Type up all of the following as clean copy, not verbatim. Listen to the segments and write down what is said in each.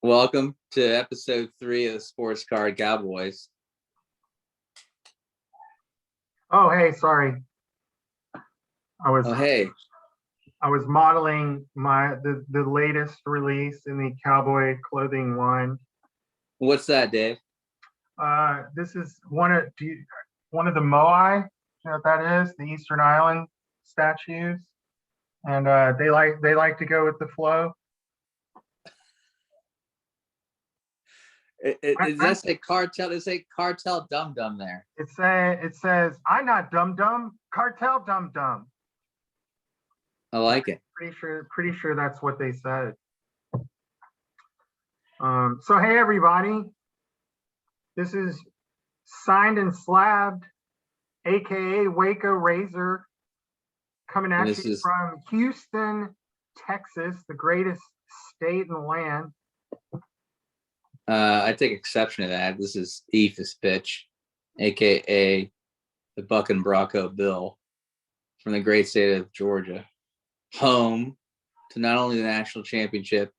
Welcome to episode 3 of the Sports Card Cowboys. Oh, hey, sorry. I was hey. I was modeling the latest release in the cowboy clothing line. What's that, Dave? This is one of the Moai. You know what that is? The Eastern Island statues, and they like to go with the flow. Does that say cartel? Does it say cartel dum dum there? It says I'm not dum dum, cartel dum dum. I like it. Pretty sure that's what they said. So hey everybody, this is Signed and Slabbed, aka Waco Razor, coming at you from Houston, Texas, the greatest state in the land. I take exception to that. This is Ephus Pitch, aka the Buck and Bronco Bill, from the great state of Georgia, home to not only the national championship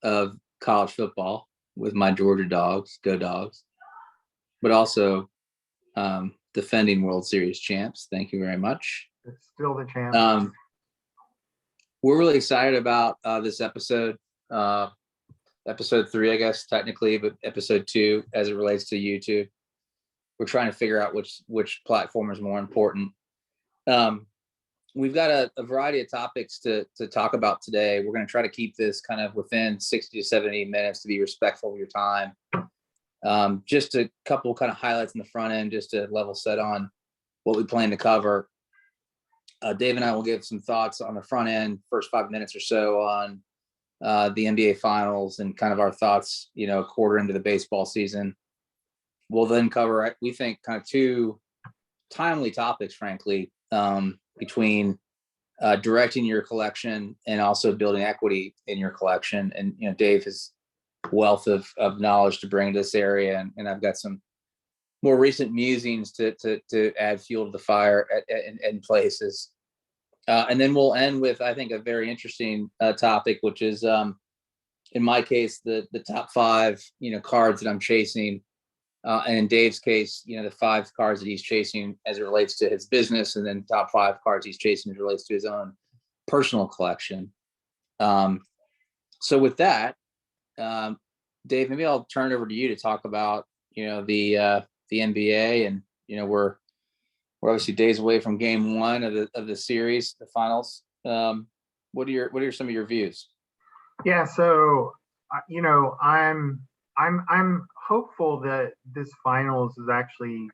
of college football with my Georgia Dogs, go Dogs, but also defending World Series champs. Thank you very much. It's still the champ. We're really excited about this episode. Episode 3, I guess, technically, but episode 2 as it relates to YouTube. We're trying to figure out which platform is more important. We've got a variety of topics to talk about today. We're going to try to keep this kind of within 60 to 70 minutes to be respectful of your time. Just a couple kind of highlights in the front end, just to level set on what we plan to cover. Dave and I will give some thoughts on the front end, first 5 minutes or so on the NBA finals and kind of our thoughts, a quarter into the baseball season. We'll then cover, we think, kind of 2 timely topics, frankly, between directing your collection and also building equity in your collection. And, Dave has wealth of knowledge to bring to this area. And I've got some more recent musings to add fuel to the fire in places. And then we'll end with, I think, a very interesting topic, which is, in my case, the top 5, cards that I'm chasing. And in Dave's case, the 5 cards that he's chasing as it relates to his business, and then top 5 cards he's chasing as it relates to his own personal collection. So with that, Dave, maybe I'll turn it over to you to talk about, the NBA, and, we're obviously days away from game 1 of the series, the finals. What are some of your views? Yeah, so I'm hopeful that this finals is actually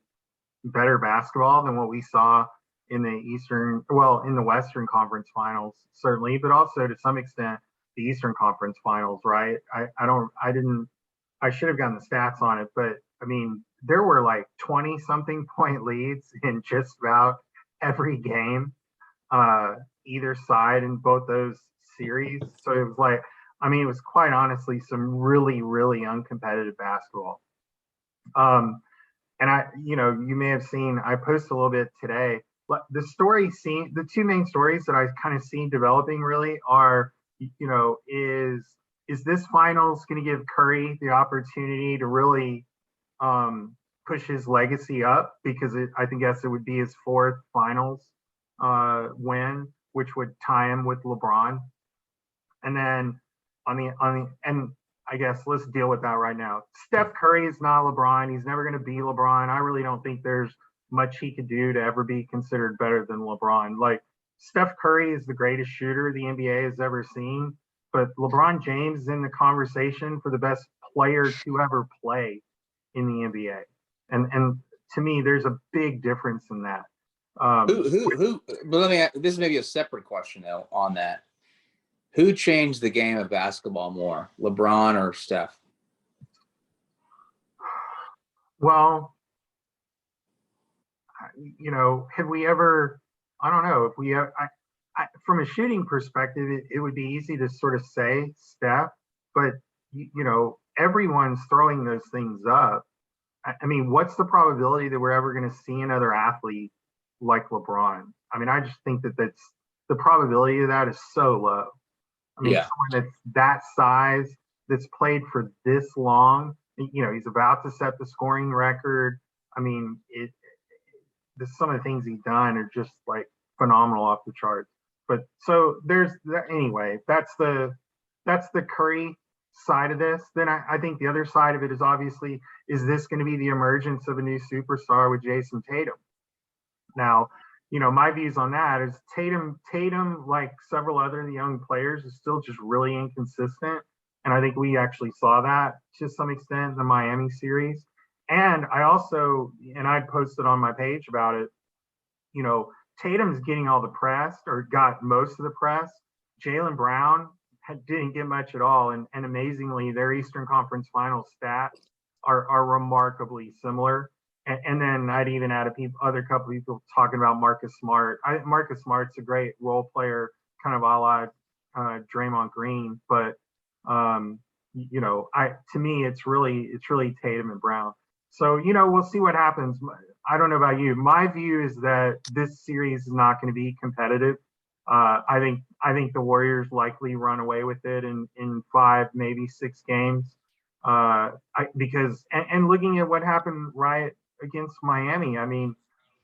better basketball than what we saw in the Western Conference Finals, certainly, but also to some extent the Eastern Conference Finals, right? I should have gotten the stats on it, but I mean, there were like 20 something point leads in just about every game, either side in both those series. So it was like, it was quite honestly some really, really uncompetitive basketball. And you may have seen, I posted a little bit today, but the 2 main stories that I kind of seen developing really are, is this finals going to give Curry the opportunity to really push his legacy up, because I guess it would be his 4th finals win, which would tie him with LeBron. And then and I guess let's deal with that right now. Steph Curry is not LeBron. He's never going to be LeBron. I really don't think there's much he could do to ever be considered better than LeBron. Like, Steph Curry is the greatest shooter the NBA has ever seen, but LeBron James is in the conversation for the best player to ever play in the NBA. And to me, there's a big difference in that. But this is maybe a separate question though on that. Who changed the game of basketball more, LeBron or Steph? Well, have we ever? I don't know if we have. From a shooting perspective, it would be easy to sort of say Steph, but everyone's throwing those things up. I mean, what's the probability that we're ever going to see another athlete like LeBron? I mean, I just think that's the probability of that is so low. I mean, someone that's that size that's played for this long. He's about to set the scoring record. I mean, some of the things he's done are just like phenomenal off the charts. But so there's anyway, that's the Curry side of this. Then I think the other side of it is obviously, is this going to be the emergence of a new superstar with Jason Tatum? Now, my views on that is Tatum, like several other young players, is still just really inconsistent. And I think we actually saw that to some extent in the Miami series. And I posted on my page about it, Tatum's getting all the press, or got most of the press. Jaylen Brown didn't get much at all. And amazingly, their Eastern Conference Finals stats are remarkably similar. And then I'd even add other couple people talking about Marcus Smart. Marcus Smart's a great role player, kind of a la Draymond Green. But to me, it's really Tatum and Brown. So we'll see what happens. I don't know about you. My view is that this series is not going to be competitive. I think the Warriors likely run away with it in 5, maybe 6 games. Because looking at what happened right against Miami, I mean,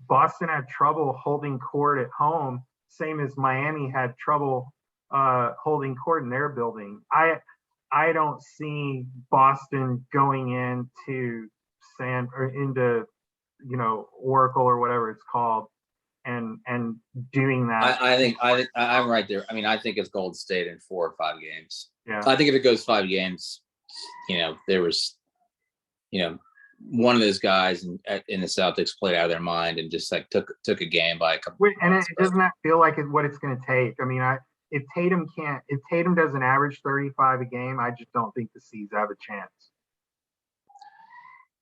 Boston had trouble holding court at home, same as Miami had trouble holding court in their building. I don't see Boston going into Oracle or whatever it's called and doing that. I think I'm right there. I mean, I think it's Golden State in 4 or 5 games. Yeah. I think if it goes 5 games, there was, one of those guys in the Celtics played out of their mind and just like took a game by a couple. And it doesn't feel like what it's going to take. I mean, if Tatum doesn't average 35 a game, I just don't think the C's have a chance.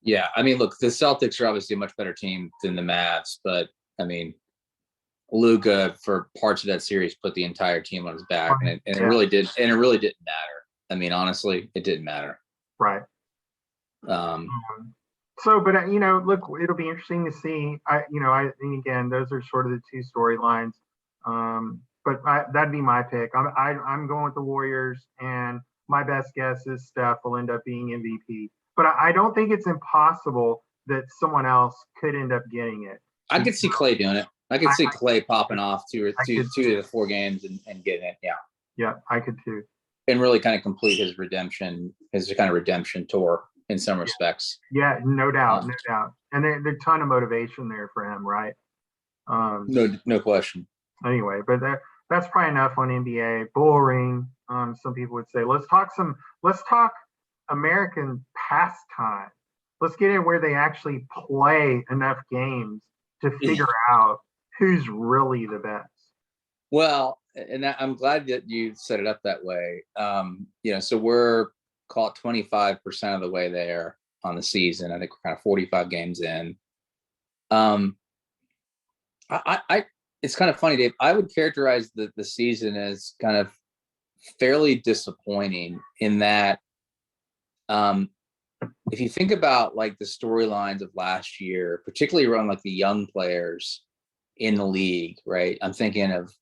Yeah, I mean, look, the Celtics are obviously a much better team than the Mavs, but I mean, Luka for parts of that series put the entire team on his back, and it really didn't matter. I mean, honestly, it didn't matter. Right. So, but look, it'll be interesting to see. I think again, those are sort of the 2 storylines. But that'd be my pick. I'm going with the Warriors, and my best guess is Steph will end up being MVP. But I don't think it's impossible that someone else could end up getting it. I could see Clay doing it. I could see Clay popping off 2 of the 4 games and getting it. Yeah. Yeah, I could too. And really kind of complete his kind of redemption tour in some respects. Yeah, no doubt. And there's a ton of motivation there for him, right? No question. Anyway, but that's probably enough on NBA. Boring. Some people would say, let's talk American pastime. Let's get in where they actually play enough games to figure out who's really the best. Well, and I'm glad that you set it up that way. So we're call it 25% of the way there on the season. I think we're kind of 45 games in. It's kind of funny, Dave. I would characterize the season as kind of fairly disappointing in that if you think about like the storylines of last year, particularly around like the young players in the league, right? I'm thinking of,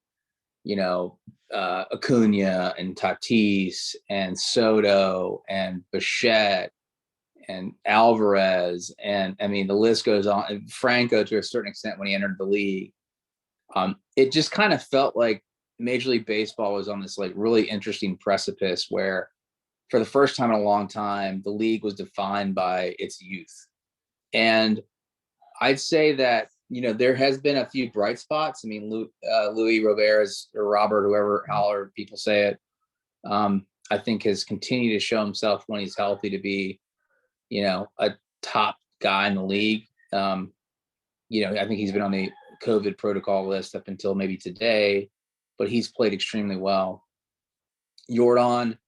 Acuna and Tatis and Soto and Bichette and Alvarez. And I mean, the list goes on. And Franco, to a certain extent, when he entered the league, it just kind of felt like Major League Baseball was on this like really interesting precipice where for the first time in a long time, the league was defined by its youth. And I'd say that, there has been a few bright spots. I mean, Louis Roberts or Robert, however people say it, I think has continued to show himself when he's healthy to be, a top guy in the league. I think he's been on the COVID protocol list up until maybe today, but he's played extremely well. Jordan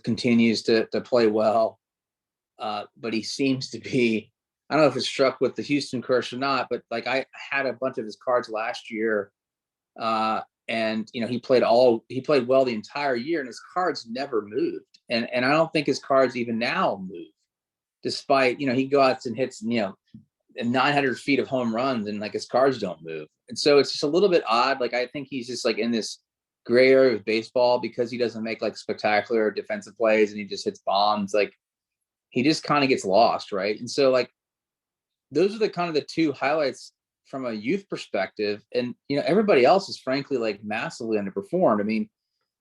continues to play well, but he seems to be, I don't know if it's struck with the Houston curse or not, but like I had a bunch of his cards last year, and he played well the entire year, and his cards never moved, and I don't think his cards even now move, despite he goes out and hits 900 feet of home runs, and like his cards don't move, and so it's just a little bit odd. Like I think he's just like in this gray area with baseball because he doesn't make like spectacular defensive plays and he just hits bombs. Like he just kind of gets lost, right? And so like those are the kind of the two highlights from a youth perspective. And everybody else is frankly like massively underperformed. I mean,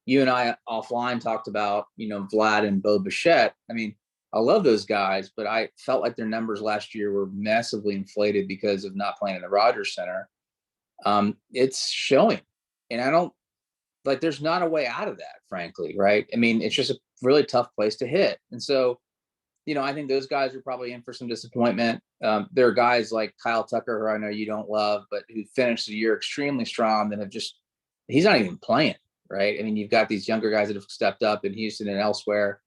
you and I offline talked about Vlad and Bo Bichette. I mean, I love those guys, but I felt like their numbers last year were massively inflated because of not playing in the Rogers Center. It's showing, and I don't like. There's not a way out of that, frankly, right? I mean, it's just a really tough place to hit, and so I think those guys are probably in for some disappointment. There are guys like Kyle Tucker, who I know you don't love, but who finished the year extremely strong. That he's not even playing, right? I mean, you've got these younger guys that have stepped up in Houston and elsewhere.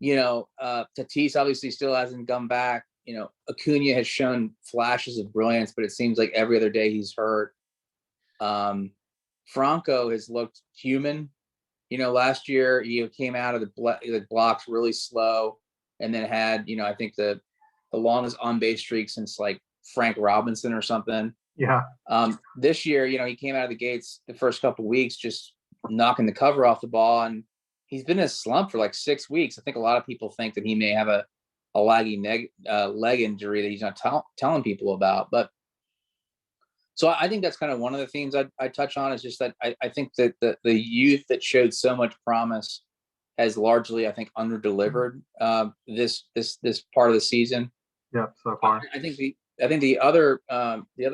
Tatis obviously still hasn't come back. Acuna has shown flashes of brilliance, but it seems like every other day he's hurt. Franco has looked human. Last year he came out of the blocks really slow, and then had I think the longest on base streak since like Frank Robinson or something. Yeah. This year, he came out of the gates the first couple of weeks just knocking the cover off the ball, and he's been in a slump for like 6 weeks. I think a lot of people think that he may have a laggy leg injury that he's not telling people about. But so I think that's kind of one of the themes I touch on, is just that I think that the youth that showed so much promise has largely, I think, underdelivered this part of the season. Yeah, so far. I think the other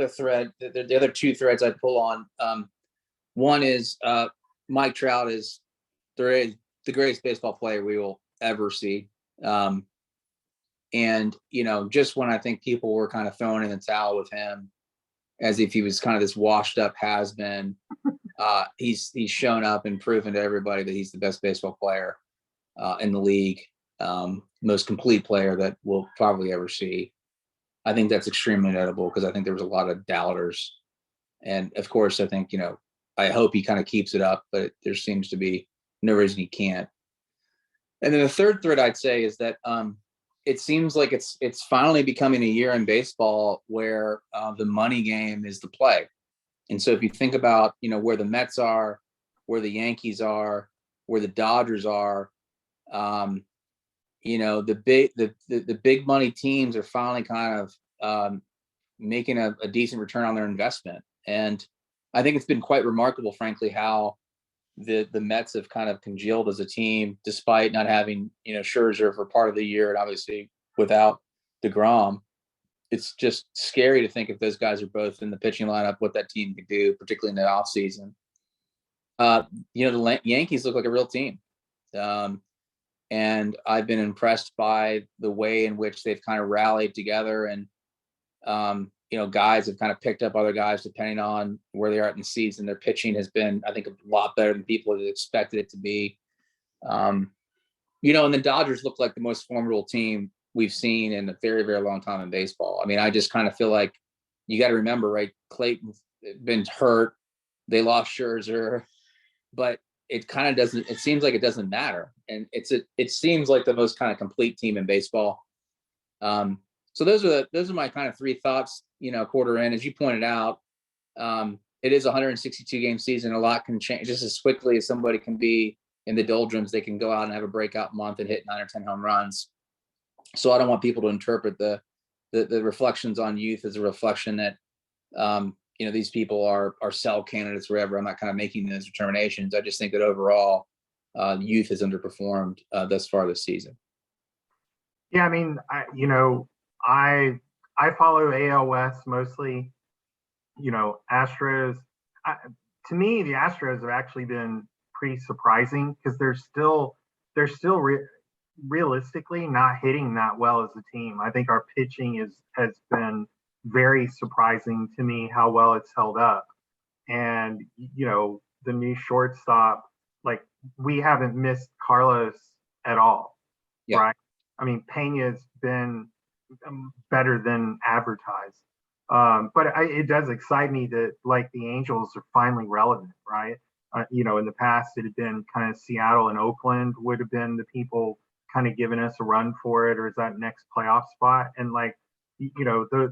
thread, the other two threads I pull on, one is Mike Trout is the greatest baseball player we will ever see. And just when I think people were kind of throwing in the towel with him, as if he was kind of this washed up has-been, he's shown up and proven to everybody that he's the best baseball player in the league, most complete player that we'll probably ever see. I think that's extremely notable because I think there was a lot of doubters. And of course, I think, I hope he kind of keeps it up, but there seems to be no reason he can't. And then the third thread I'd say is that it seems like it's finally becoming a year in baseball where the money game is the play. And so if you think about, where the Mets are, where the Yankees are, where the Dodgers are, the big money teams are finally kind of making a decent return on their investment. And I think it's been quite remarkable, frankly, how the Mets have kind of congealed as a team, despite not having, Scherzer for part of the year, and obviously without DeGrom. It's just scary to think if those guys are both in the pitching lineup, what that team could do, particularly in the offseason. The Yankees look like a real team. And I've been impressed by the way in which they've kind of rallied together, and guys have kind of picked up other guys depending on where they are in the season. Their pitching has been, I think, a lot better than people had expected it to be. And the Dodgers look like the most formidable team we've seen in a very, very long time in baseball. I mean, I just kind of feel like you got to remember, right? Clayton's been hurt. They lost Scherzer, but it kind of doesn't, it seems like it doesn't matter. And it seems like the most kind of complete team in baseball. So those are my kind of three thoughts, quarter in. As you pointed out, it is a 162 game season. A lot can change just as quickly as somebody can be in the doldrums. They can go out and have a breakout month and hit 9 or 10 home runs. So I don't want people to interpret the reflections on youth as a reflection that, these people are sell candidates wherever. I'm not kind of making those determinations. I just think that overall youth has underperformed thus far this season. Yeah. I mean, I follow AL West mostly, Astros. To me, the Astros have actually been pretty surprising because they're still realistically not hitting that well as a team. I think our pitching has been very surprising to me how well it's held up. And, the new shortstop, like we haven't missed Carlos at all. Yeah. Right. I mean, Pena's been better than advertised. But it does excite me that like the Angels are finally relevant, right? In the past, it had been kind of Seattle and Oakland would have been the people kind of giving us a run for it, or is that next playoff spot? And like,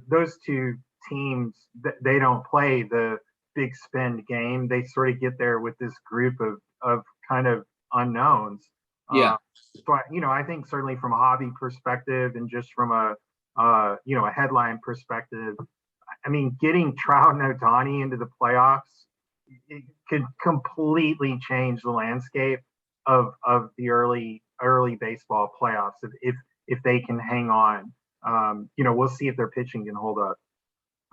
those two teams, they don't play the big spend game. They sort of get there with this group of kind of unknowns. Yeah. But I think certainly from a hobby perspective and just from a a headline perspective, I mean, getting Trout and Ohtani into the playoffs, it could completely change the landscape of the early baseball playoffs if they can hang on. We'll see if their pitching can hold up.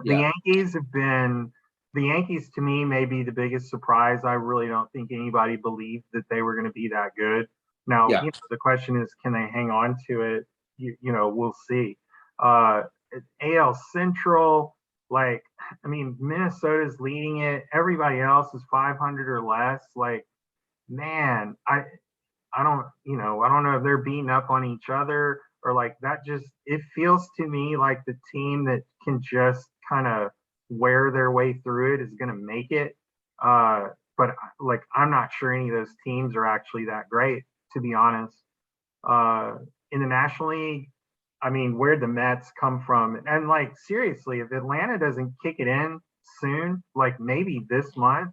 Yeah. The Yankees to me may be the biggest surprise. I really don't think anybody believed that they were going to be that good. Now, Yeah. the question is, can they hang on to it? We'll see. AL Central, like, I mean, Minnesota's leading it. Everybody else is 500 or less. Like, man, I don't know if they're beating up on each other or like that. Just, it feels to me like the team that can just kind of wear their way through it is going to make it. But like, I'm not sure any of those teams are actually that great, to be honest. In the National League, I mean, where'd the Mets come from? And like, seriously, if Atlanta doesn't kick it in soon, like maybe this month,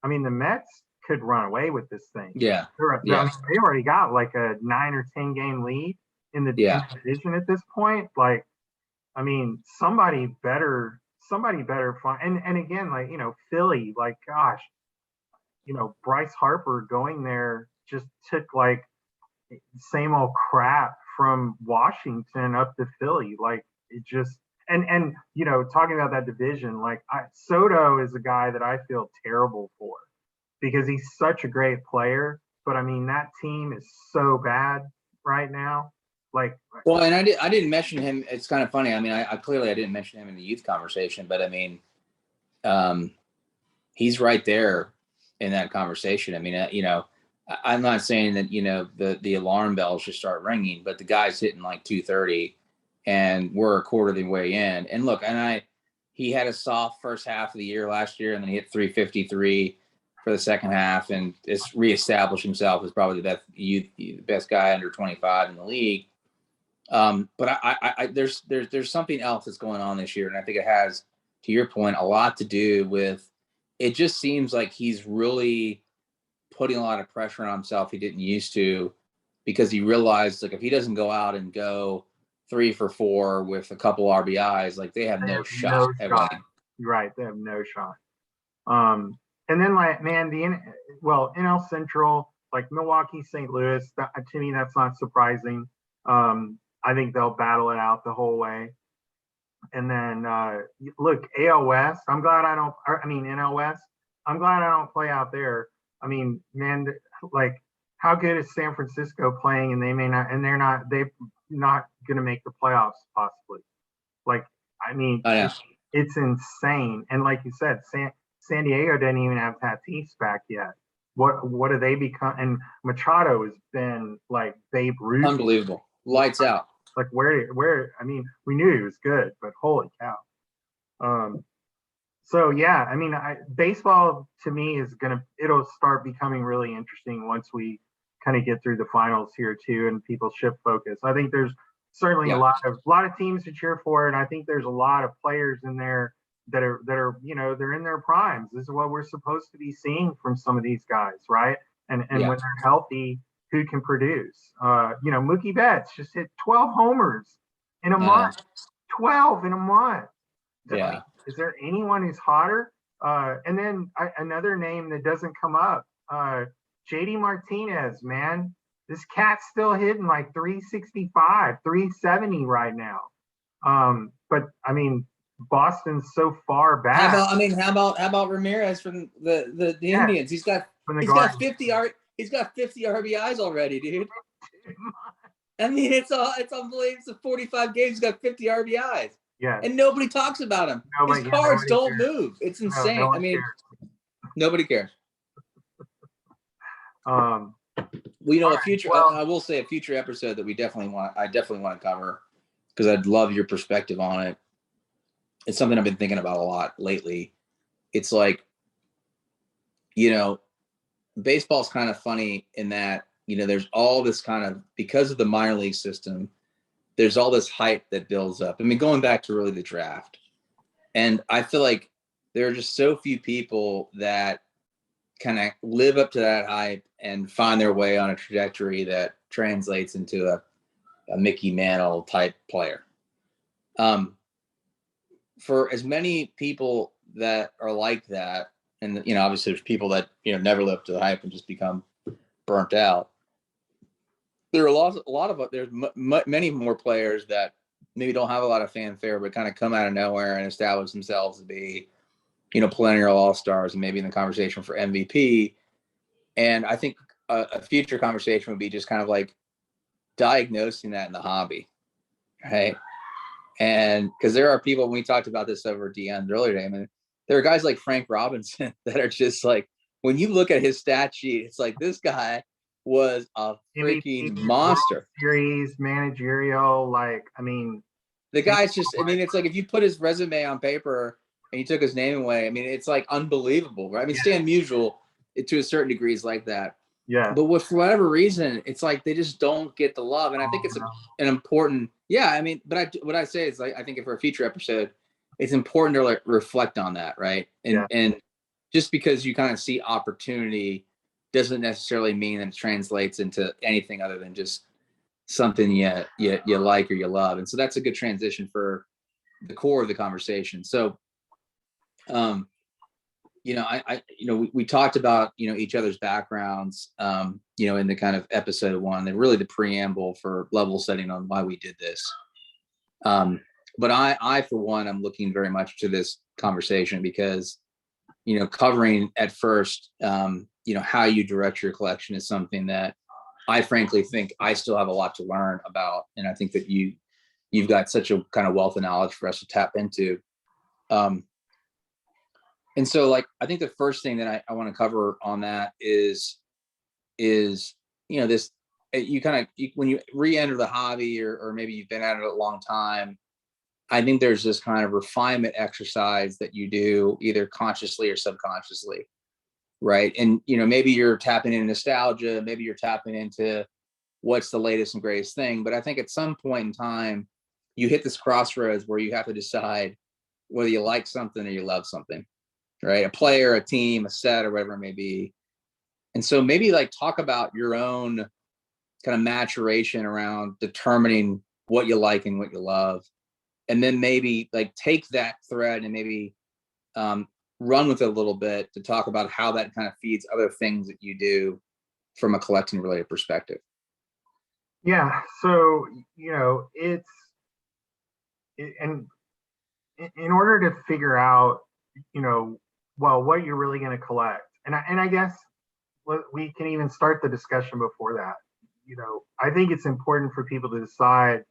I mean, the Mets could run away with this thing. Yeah. I Yeah. mean, they already got like a 9 or 10 game lead in the division at this point. Like, I mean, somebody better find. And again, like, Philly, like, gosh, Bryce Harper going there just took like same old crap from Washington up to Philly. Like, it just, and talking about that division, like, Soto is a guy that I feel terrible for because he's such a great player. But I mean, that team is so bad right now. Like, well, and I didn't mention him. It's kind of funny. I mean, I clearly didn't mention him in the youth conversation, but I mean, he's right there in that conversation. I mean, I'm not saying that, the alarm bells should start ringing, but the guy's hitting like 230 and we're a quarter of the way in. And look, he had a soft first half of the year last year and then he hit 353 for the second half and it's reestablished himself as probably the best guy under 25 in the league. But there's something else that's going on this year. And I think it has, to your point, a lot to do with, it just seems like he's really putting a lot of pressure on himself he didn't used to, because he realized, like, if he doesn't go out and go 3 for 4 with a couple RBIs, like, they have no shot at winning. Right, they have no shot. And then, like, man, NL Central, like Milwaukee, St. Louis, to me, that's not surprising. I think they'll battle it out the whole way. And then, look, AL West, NL West, I'm glad I don't play out there. I mean, man, like, how good is San Francisco playing? And they're not going to make the playoffs possibly. Like, I mean, it's insane. And like you said, San Diego didn't even have Tatis back yet. What do they become? And Machado has been like Babe Ruth. Unbelievable. Lights out. Like, where, I mean, we knew he was good, but holy cow. So yeah, I mean, baseball to me it'll start becoming really interesting once we kind of get through the finals here too, and people shift focus. I think there's certainly a lot of teams to cheer for, and I think there's a lot of players in there that are they're in their primes. This is what we're supposed to be seeing from some of these guys, right? And when they're healthy, who can produce? Mookie Betts just hit 12 homers in a month. 12 in a month. Yeah. Is there anyone who's hotter? And then another name that doesn't come up, JD Martinez, man. This cat's still hitting like 365, 370 right now. But I mean, Boston's so far back. How about Ramirez from the Indians? He's got 50 RBIs already, dude. I mean, it's unbelievable. It's 45 games. He's got 50 RBIs. Yeah. And nobody talks about him. His cards don't move. It's insane. No cares. Nobody cares. Well, I will say a future episode that I definitely want to cover, because I'd love your perspective on it. It's something I've been thinking about a lot lately. It's like, baseball's kind of funny in that, there's all this kind of, because of the minor league system, there's all this hype that builds up. I mean, going back to really the draft. And I feel like there are just so few people that kind of live up to that hype and find their way on a trajectory that translates into a Mickey Mantle type player. For as many people that are like that, and obviously there's people that never live up to the hype and just become burnt out. There are there's many more players that maybe don't have a lot of fanfare, but kind of come out of nowhere and establish themselves to be, perennial all-stars and maybe in the conversation for MVP. And I think a future conversation would be just kind of like diagnosing that in the hobby, right? And because there are people, when we talked about this over DMs earlier today, I mean, there are guys like Frank Robinson that are just like, when you look at his stat sheet, it's like this guy was a freaking monster. Series, managerial, the guy's just, I mean, it's like if you put his resume on paper and you took his name away, I mean, it's like unbelievable, right? I mean, Stan Musial, to a certain degree, is like that. Yeah. But for whatever reason, it's like they just don't get the love. And I think it's an important, I mean, but what I say is, like, I think for a future episode, it's important to like reflect on that, right? And just because you kind of see opportunity doesn't necessarily mean that it translates into anything other than just something you like or you love. And so that's a good transition for the core of the conversation. So, we talked about, each other's backgrounds, in the kind of episode one, and really the preamble for level setting on why we did this. But I, for one, I'm looking very much to this conversation because, covering at first, how you direct your collection is something that I frankly think I still have a lot to learn about. And I think that you've got such a kind of wealth of knowledge for us to tap into. And so, like, I think the first thing that I want to cover on that is this, when you re-enter the hobby or maybe you've been at it a long time, I think there's this kind of refinement exercise that you do either consciously or subconsciously, right? And, maybe you're tapping into nostalgia, maybe you're tapping into what's the latest and greatest thing. But I think at some point in time, you hit this crossroads where you have to decide whether you like something or you love something. Right? A player, a team, a set, or whatever it may be. And so maybe like talk about your own kind of maturation around determining what you like and what you love. And then maybe like take that thread and maybe run with it a little bit to talk about how that kind of feeds other things that you do from a collecting related perspective. Yeah. So, and in order to figure out, what you're really going to collect. And I guess we can even start the discussion before that. I think it's important for people to decide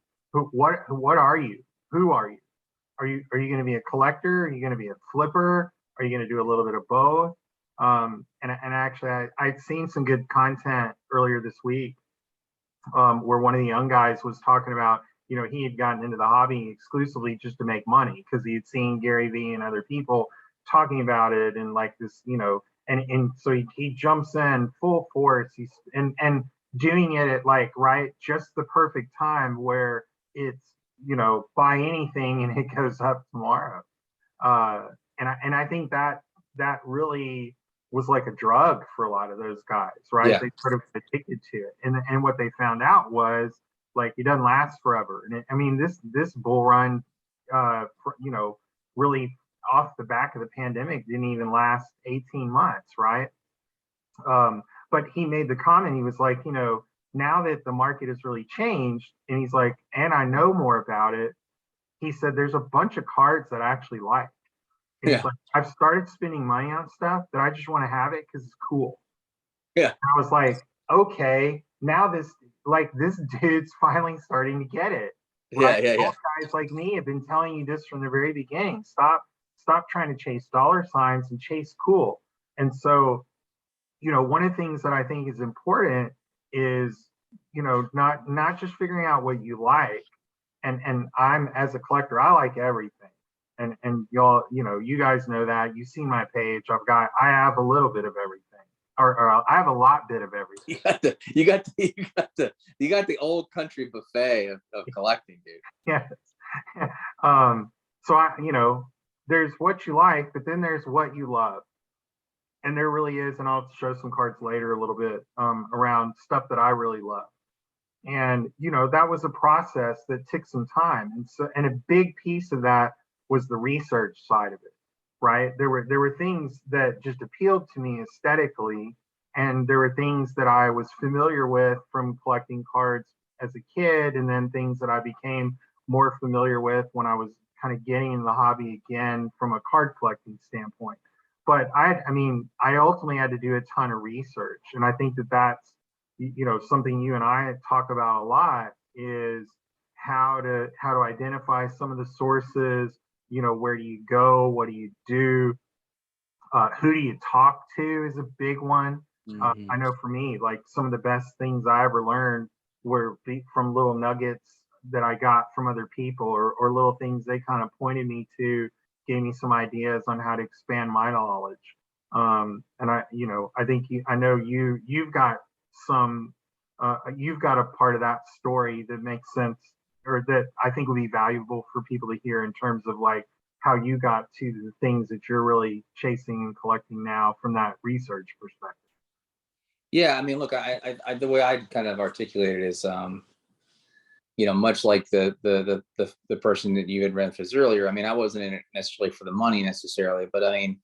what are you? Who are you? Are you going to be a collector? Are you going to be a flipper? Are you going to do a little bit of both? And actually, I'd seen some good content earlier this week where one of the young guys was talking about, he had gotten into the hobby exclusively just to make money because he had seen Gary Vee and other people talking about it and like this, and so he jumps in full force. He's and doing it at like just the perfect time where it's buy anything and it goes up tomorrow. And I think that really was like a drug for a lot of those guys, right? Yeah. They sort of addicted to it, and what they found out was like it doesn't last forever. And this bull run, really off the back of the pandemic didn't even last 18 months, right? But he made the comment, he was like, now that the market has really changed, and he's like, and I know more about it, he said, there's a bunch of cards that I actually like. And he's like, I've started spending money on stuff that I just want to have it because it's cool. Yeah. And I was like, okay, now this dude's finally starting to get it. Right? Yeah. All guys like me have been telling you this from the very beginning. Stop trying to chase dollar signs and chase cool. And so, one of the things that I think is important is, not just figuring out what you like. And I'm, as a collector, I like everything. And y'all, you guys know that. You've seen my page. I have a little bit of everything. Or I have a lot bit of everything. You got the old country buffet of collecting, dude. Yes. So there's what you like, but then there's what you love. And there really is, and I'll show some cards later a little bit around stuff that I really love. And that was a process that took some time, and a big piece of that was the research side of it, right? There were things that just appealed to me aesthetically, and there were things that I was familiar with from collecting cards as a kid, and then things that I became more familiar with when I was kind of getting in the hobby again from a card collecting standpoint. But I ultimately had to do a ton of research, and I think that that's something you and I talk about a lot is how to identify some of the sources. Where do you go? What do you do? Who do you talk to is a big one. Mhm. I know for me, like some of the best things I ever learned were from little nuggets that I got from other people, or little things they kind of pointed me to, gave me some ideas on how to expand my knowledge. And I think I know you've got some, you've got a part of that story that makes sense, or that I think would be valuable for people to hear in terms of like how you got to the things that you're really chasing and collecting now from that research perspective. Yeah, I mean, look, the way I kind of articulated it is, much like the person that you had referenced earlier. I mean, I wasn't in it necessarily for the money necessarily, but I mean,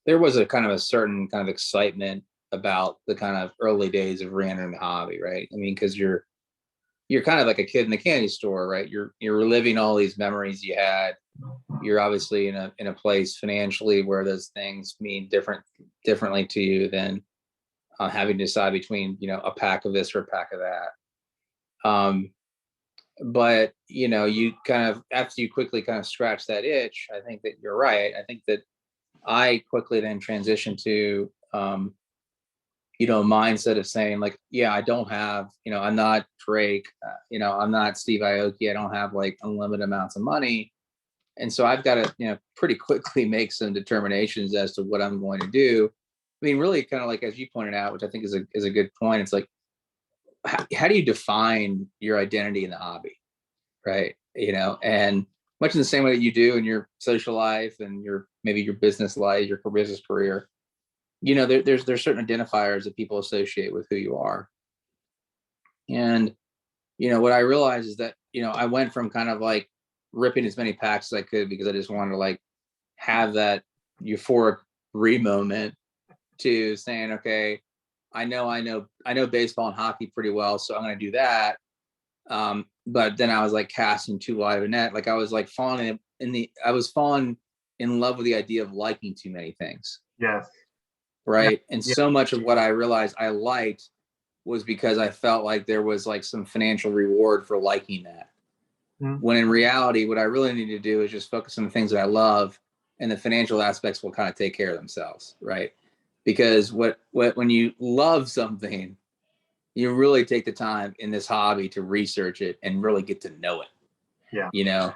there was a kind of a certain kind of excitement about the kind of early days of re-entering the hobby, right? I mean, because you're kind of like a kid in the candy store, right? You're reliving all these memories you had. You're obviously in a place financially where those things mean differently to you than having to decide between a pack of this or a pack of that. But you kind of, after you quickly kind of scratch that itch, I think that you're right. I think that I quickly then transitioned to mindset of saying like, yeah, I don't have, I'm not Drake, I'm not Steve Aoki, I don't have like unlimited amounts of money. And so I've got to, pretty quickly make some determinations as to what I'm going to do. I mean, really kind of like, as you pointed out, which I think is a good point. It's like, how do you define your identity in the hobby? Right. And much in the same way that you do in your social life and maybe your business life, your business career, there's certain identifiers that people associate with who you are. And, what I realized is that, I went from kind of like ripping as many packs as I could because I just wanted to like have that euphoric moment, to saying, okay, I know baseball and hockey pretty well, so I'm going to do that. But then I was like casting too wide of a net. Like I was like I was falling in love with the idea of liking too many things. Yes. Yeah. Right. And Yeah. so much of what I realized I liked was because I felt like there was like some financial reward for liking that. Mhm. When in reality, what I really need to do is just focus on the things that I love, and the financial aspects will kind of take care of themselves. Right. Because when you love something, you really take the time in this hobby to research it and really get to know it. Yeah.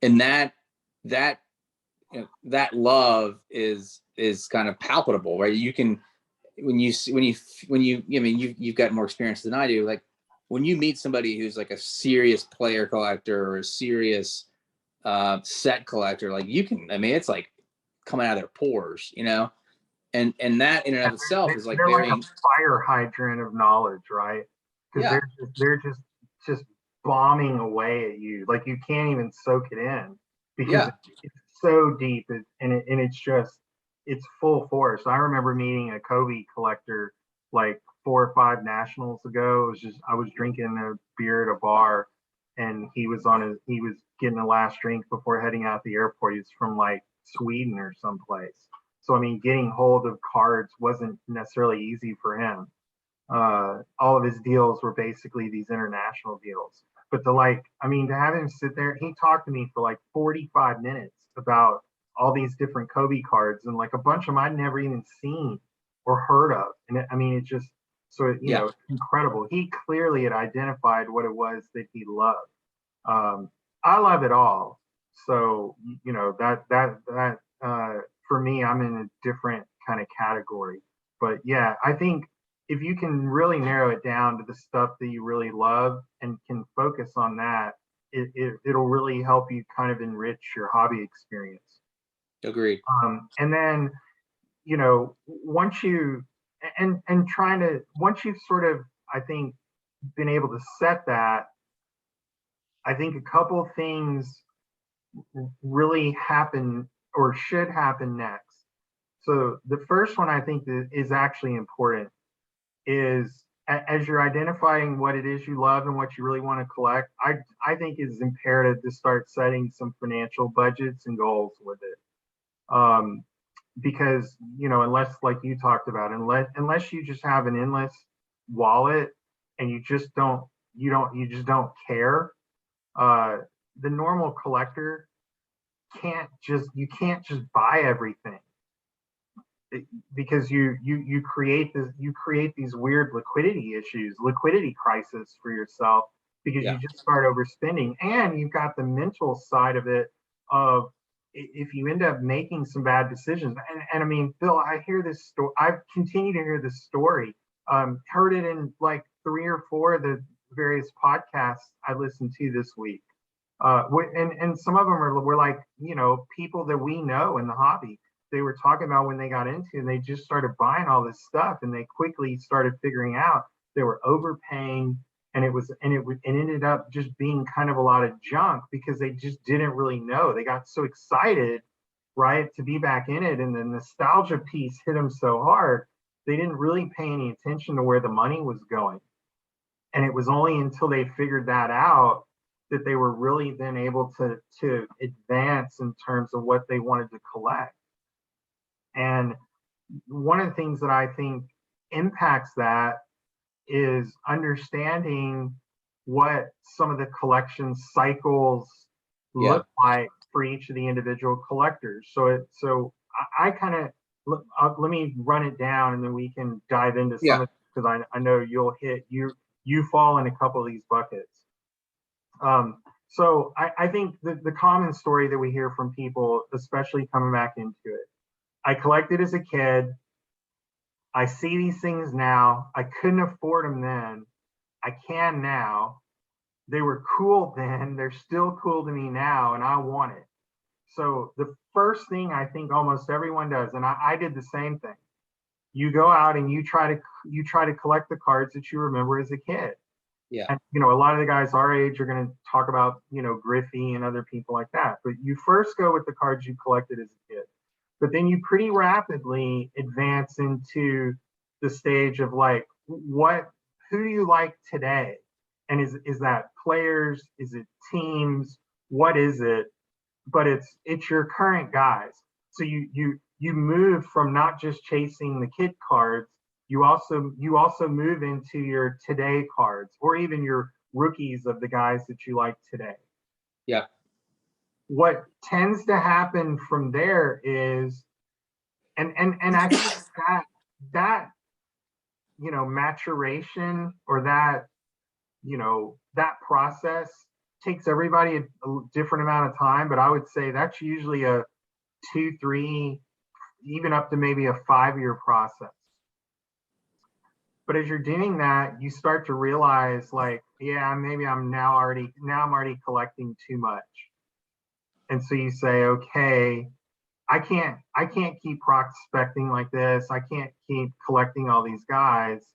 And that that love is kind of palpable, right? You can, when you I mean, you've got more experience than I do. Like when you meet somebody who's like a serious player collector or a serious set collector, like I mean, it's like coming out of their pores, and that in and of itself is like They're like a very, fire hydrant of knowledge, right? Because yeah, they're just bombing away at you, like you can't even soak it in because yeah, it's so deep, and it's full force. I remember meeting a Kobe collector like 4 or 5 nationals ago. I was drinking a beer at a bar, and he was getting the last drink before heading out the airport. He's from like Sweden or someplace. So I mean, getting hold of cards wasn't necessarily easy for him. All of his deals were basically these international deals. But to have him sit there, he talked to me for like 45 minutes about all these different Kobe cards, and like a bunch of them I'd never even seen or heard of. And it just, so, yeah, incredible. He clearly had identified what it was that he loved. I love it all. So, for me, I'm in a different kind of category. But yeah, I think if you can really narrow it down to the stuff that you really love and can focus on that, it'll really help you kind of enrich your hobby experience. Agreed. And then, once you, and trying to, once you've sort of, I think, been able to set that, I think a couple things really happen or should happen next. So the first one I think that is actually important is as you're identifying what it is you love and what you really want to collect, I think it's imperative to start setting some financial budgets and goals with it. Because, unless, like you talked about, unless you just have an endless wallet and you just don't care, the normal collector you can't just buy everything, because you create these weird liquidity crisis for yourself, because Yeah. you just start overspending, and you've got the mental side of it of if you end up making some bad decisions. And I mean, Bill, I hear this story. I've continued to hear this story. Heard it in like 3 or 4 of the various podcasts I listened to this week. And some of them were like, people that we know in the hobby. They were talking about when they got into it, and they just started buying all this stuff, and they quickly started figuring out they were overpaying, and it ended up just being kind of a lot of junk because they just didn't really know. They got so excited, right, to be back in it, and the nostalgia piece hit them so hard, they didn't really pay any attention to where the money was going. And it was only until they figured that out that they were really then able to advance in terms of what they wanted to collect. And one of the things that I think impacts that is understanding what some of the collection cycles look like for each of the individual collectors. So I kind of let me run it down, and then we can dive into some of it, because I know you fall in a couple of these buckets. So I think the common story that we hear from people, especially coming back into it, I collected as a kid. I see these things now. I couldn't afford them then. I can now. They were cool then. They're still cool to me now, and I want it. So the first thing I think almost everyone does, and I did the same thing. You go out and you try to collect the cards that you remember as a kid. Yeah. And a lot of the guys our age are going to talk about, Griffey and other people like that. But you first go with the cards you collected as a kid. But then you pretty rapidly advance into the stage of like, who do you like today? And is that players? Is it teams? What is it? But it's your current guys. So you move from not just chasing the kid cards. You also move into your today cards, or even your rookies of the guys that you like today. Yeah. What tends to happen from there is, and I think that maturation, or that process takes everybody a different amount of time, but I would say that's usually a 2, 3, even up to maybe a 5-year process. But as you're doing that, you start to realize, like, yeah, maybe I'm already collecting too much. And so you say, okay, I can't keep prospecting like this. I can't keep collecting all these guys.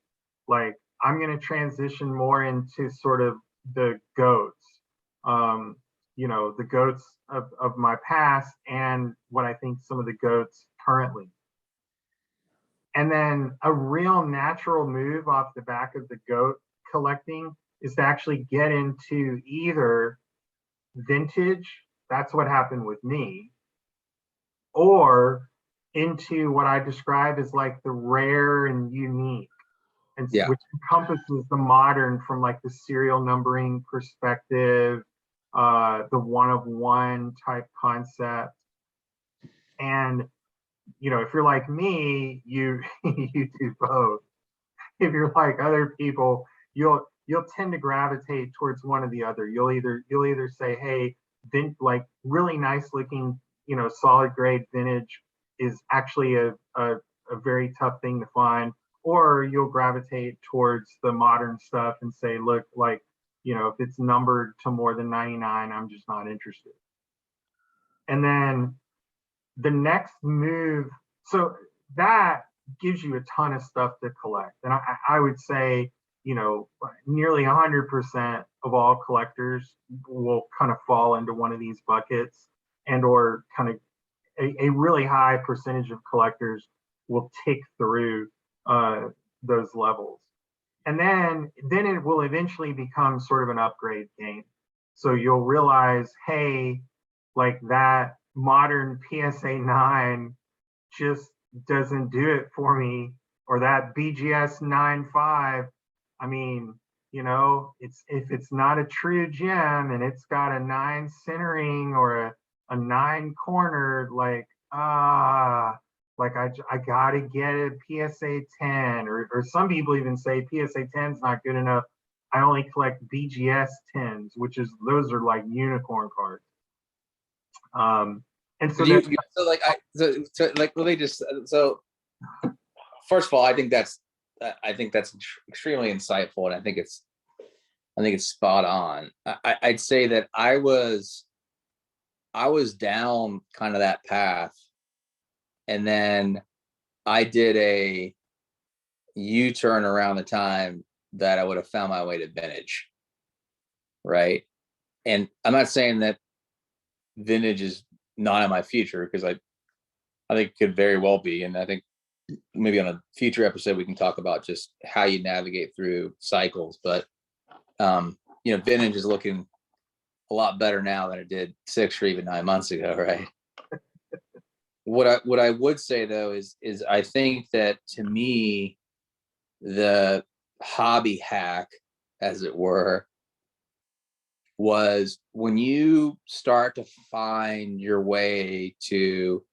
Like, I'm going to transition more into sort of the goats, the goats of my past, and what I think some of the goats currently. And then a real natural move off the back of the goat collecting is to actually get into either vintage, that's what happened with me, or into what I describe as like the rare and unique, and which encompasses the modern from like the serial numbering perspective, the one of one type concept. And if you're like me, you you do both. If you're like other people, you'll tend to gravitate towards one or the other. You'll either say, hey, like really nice looking, solid grade vintage is actually a very tough thing to find, or you'll gravitate towards the modern stuff and say, look, like, if it's numbered to more than 99, I'm just not interested. And then the next move, so that gives you a ton of stuff to collect. And I would say, nearly 100% of all collectors will kind of fall into one of these buckets, and or kind of a really high percentage of collectors will tick through those levels. And then it will eventually become sort of an upgrade game. So you'll realize, hey, like that modern PSA 9 just doesn't do it for me, or that BGS 9.5. I mean, it's, if it's not a true gem and it's got a 9 centering or a 9 corner, like I gotta get a PSA 10, or some people even say PSA 10 is not good enough. I only collect BGS 10s, those are like unicorn cards. And so first of all, I think that's extremely insightful, and I think it's spot on. I'd say that I was down kind of that path, and then I did a U-turn around the time that I would have found my way to vintage, right? And I'm not saying that vintage is not in my future, because I think it could very well be, and I think maybe on a future episode we can talk about just how you navigate through cycles. But vintage is looking a lot better now than it did 6 or even 9 months ago, right? What I would say though is I think that, to me, the hobby hack, as it were, was when you start to find your way to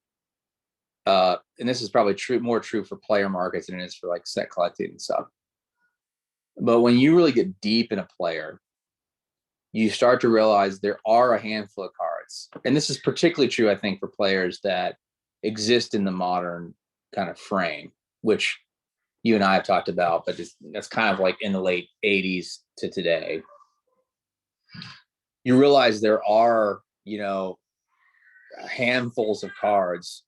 and this is probably more true for player markets than it is for like set collecting and stuff, but when you really get deep in a player, you start to realize there are a handful of cards, and this is particularly true, I think, for players that exist in the modern kind of frame, which you and I have talked about, but that's kind of like in the late 80s to today. You realize there are, handfuls of cards.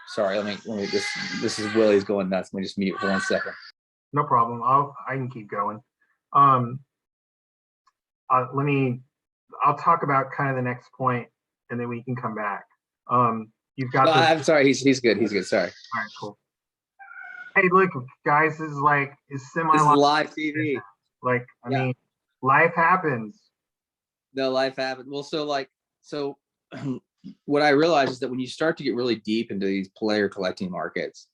Sorry, let me this is Willie's going nuts. Let me just mute for 1 second. No problem. I can keep going. I'll talk about kind of the next point, and then we can come back. You've got. I'm sorry. He's good. He's good. Sorry. All right. Cool. Hey, look, guys. This is semi. This is live TV. Like, I mean, life happens. No, life happens. Well, so what I realized is that when you start to get really deep into these player collecting markets,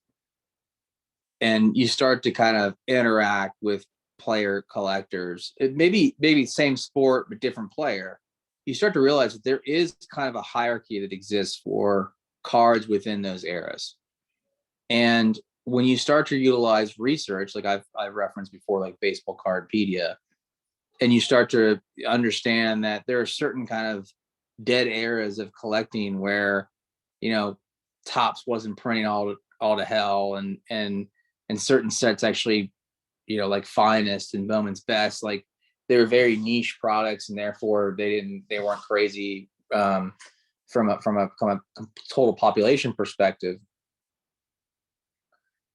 and you start to kind of interact with player collectors, it maybe same sport but different player, you start to realize that there is kind of a hierarchy that exists for cards within those eras. And when you start to utilize research, like I've referenced before, like Baseball Cardpedia, and you start to understand that there are certain kind of dead eras of collecting where, Topps wasn't printing all to hell, and certain sets actually, like Finest and Bowman's Best, like they were very niche products, and therefore they weren't crazy from a total population perspective.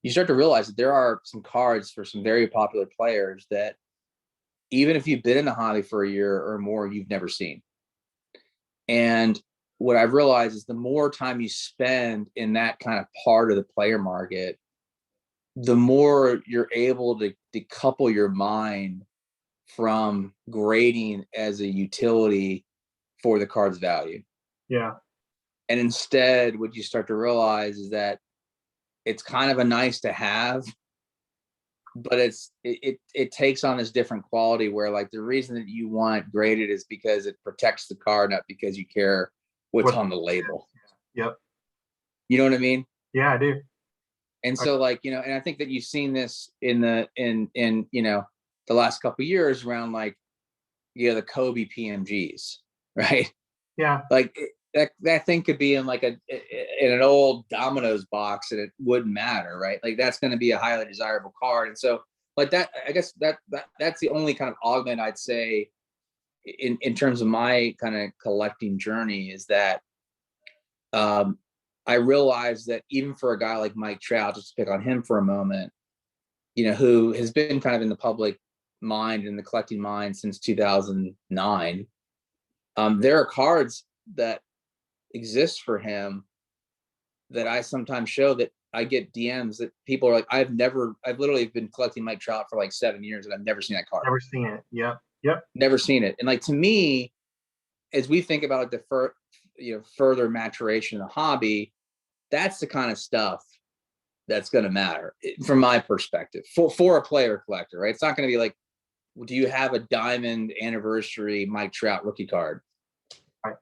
You start to realize that there are some cards for some very popular players that, even if you've been in the hobby for a year or more, you've never seen. And what I've realized is the more time you spend in that kind of part of the player market, the more you're able to decouple your mind from grading as a utility for the card's value. Yeah. And instead, what you start to realize is that it's kind of a nice to have, but it takes on this different quality where, like, the reason that you want it graded is because it protects the card, not because you care what's on the label. Yep. You know what I mean? Yeah, I do. And so, and I think that you've seen this in the last couple of years around, like, the Kobe PMGs, right? Yeah. Like that thing could be in in an old Domino's box and it wouldn't matter, right? Like, that's going to be a highly desirable card. And so, like, that, I guess that's the only kind of augment I'd say in terms of my kind of collecting journey, is that I realized that even for a guy like Mike Trout, just to pick on him for a moment, who has been kind of in the public mind and the collecting mind since 2009, there are cards that exist for him that I sometimes show that I get DMs that people are like, I've literally been collecting Mike Trout for like 7 years and I've never seen that card. Never seen it. Yep. Never seen it. And like, to me, as we think about like the further maturation of the hobby, that's the kind of stuff that's going to matter from my perspective for a player collector, right? It's not going to be like, do you have a diamond anniversary Mike Trout rookie card? Right.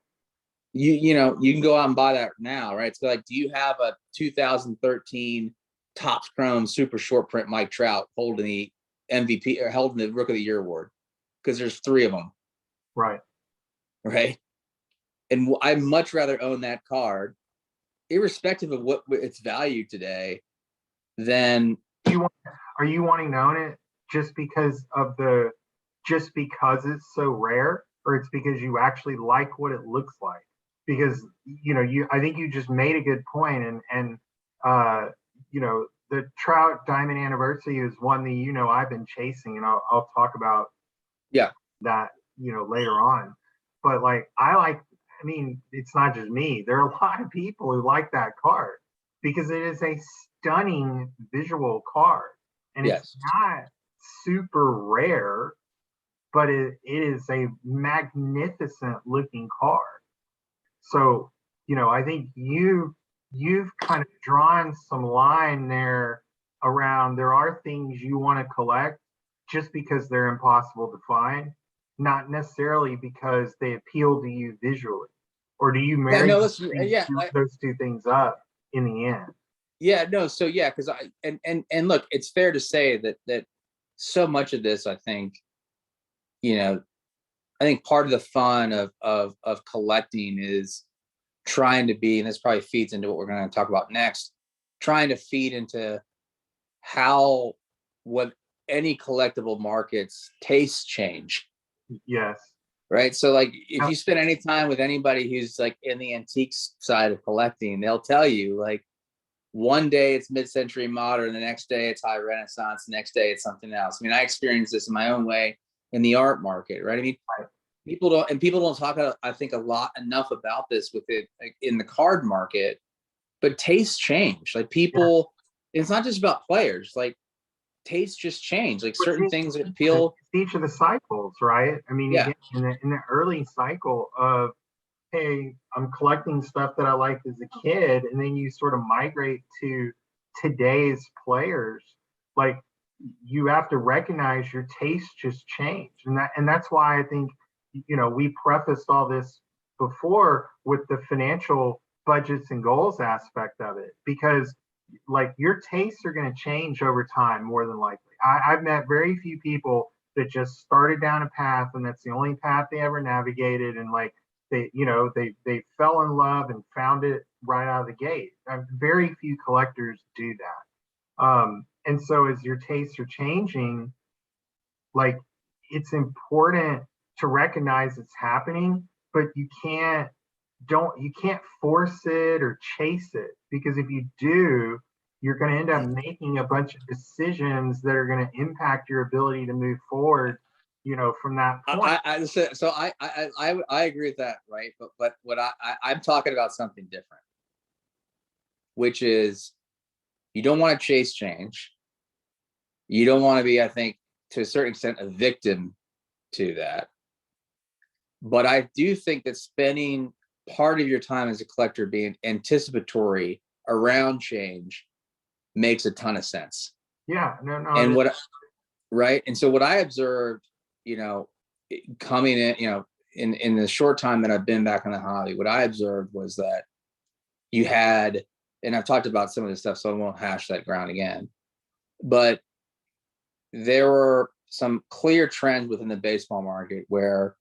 You can go out and buy that now, right? It's like, do you have a 2013 Topps Chrome super short print Mike Trout holding the MVP or holding the Rookie of the Year award? Because there's 3 of them. Right. And I'd much rather own that card, irrespective of what its value today, than. Are you wanting to own it just because it's so rare, or it's because you actually like what it looks like? Because I think you just made a good point, and the Trout Diamond Anniversary is one that I've been chasing, and I'll talk about that later on. But it's not just me. There are a lot of people who like that card because it is a stunning visual card, and it's not super rare, but it is a magnificent looking card. So, I think you've kind of drawn some line there around, there are things you want to collect just because they're impossible to find, not necessarily because they appeal to you visually. Or do you marry those 2 things up in the end? Because and look, it's fair to say that so much of this, I think part of the fun of collecting is trying to be, and this probably feeds into what we're going to talk about next, trying to feed into what any collectible market's tastes change. Yes. Right. So like, if you spend any time with anybody who's like in the antiques side of collecting, they'll tell you like, one day it's mid-century modern, the next day it's high Renaissance, the next day it's something else. I mean, I experienced this in my own way in the art market, right? I mean, people don't talk, I think, enough about this with it, like, in the card market, but tastes change. Like people, it's not just about players. Like tastes just change. Like certain things that appeal. Each of the cycles, right? I mean, again, in the early cycle of, hey, I'm collecting stuff that I liked as a kid, and then you sort of migrate to today's players, like you have to recognize your tastes just change. And that's why I think, we prefaced all this before with the financial budgets and goals aspect of it, because like your tastes are going to change over time, more than likely. I've met very few people that just started down a path and that's the only path they ever navigated, and like they fell in love and found it right out of the gate. Very few collectors do that. And so as your tastes are changing, like it's important to recognize it's happening, but you can't force it or chase it, because if you do, you're going to end up making a bunch of decisions that are going to impact your ability to move forward, from that point. I agree with that, right? But what I'm talking about something different, which is you don't want to chase change. You don't want to be, I think, to a certain extent, a victim to that. But I do think that spending part of your time as a collector being anticipatory around change makes a ton of sense. Yeah, no. And right. And so what I observed, coming in, in the short time that I've been back in the hobby, what I observed was that you had, and I've talked about some of this stuff, so I won't hash that ground again, but there were some clear trends within the baseball market where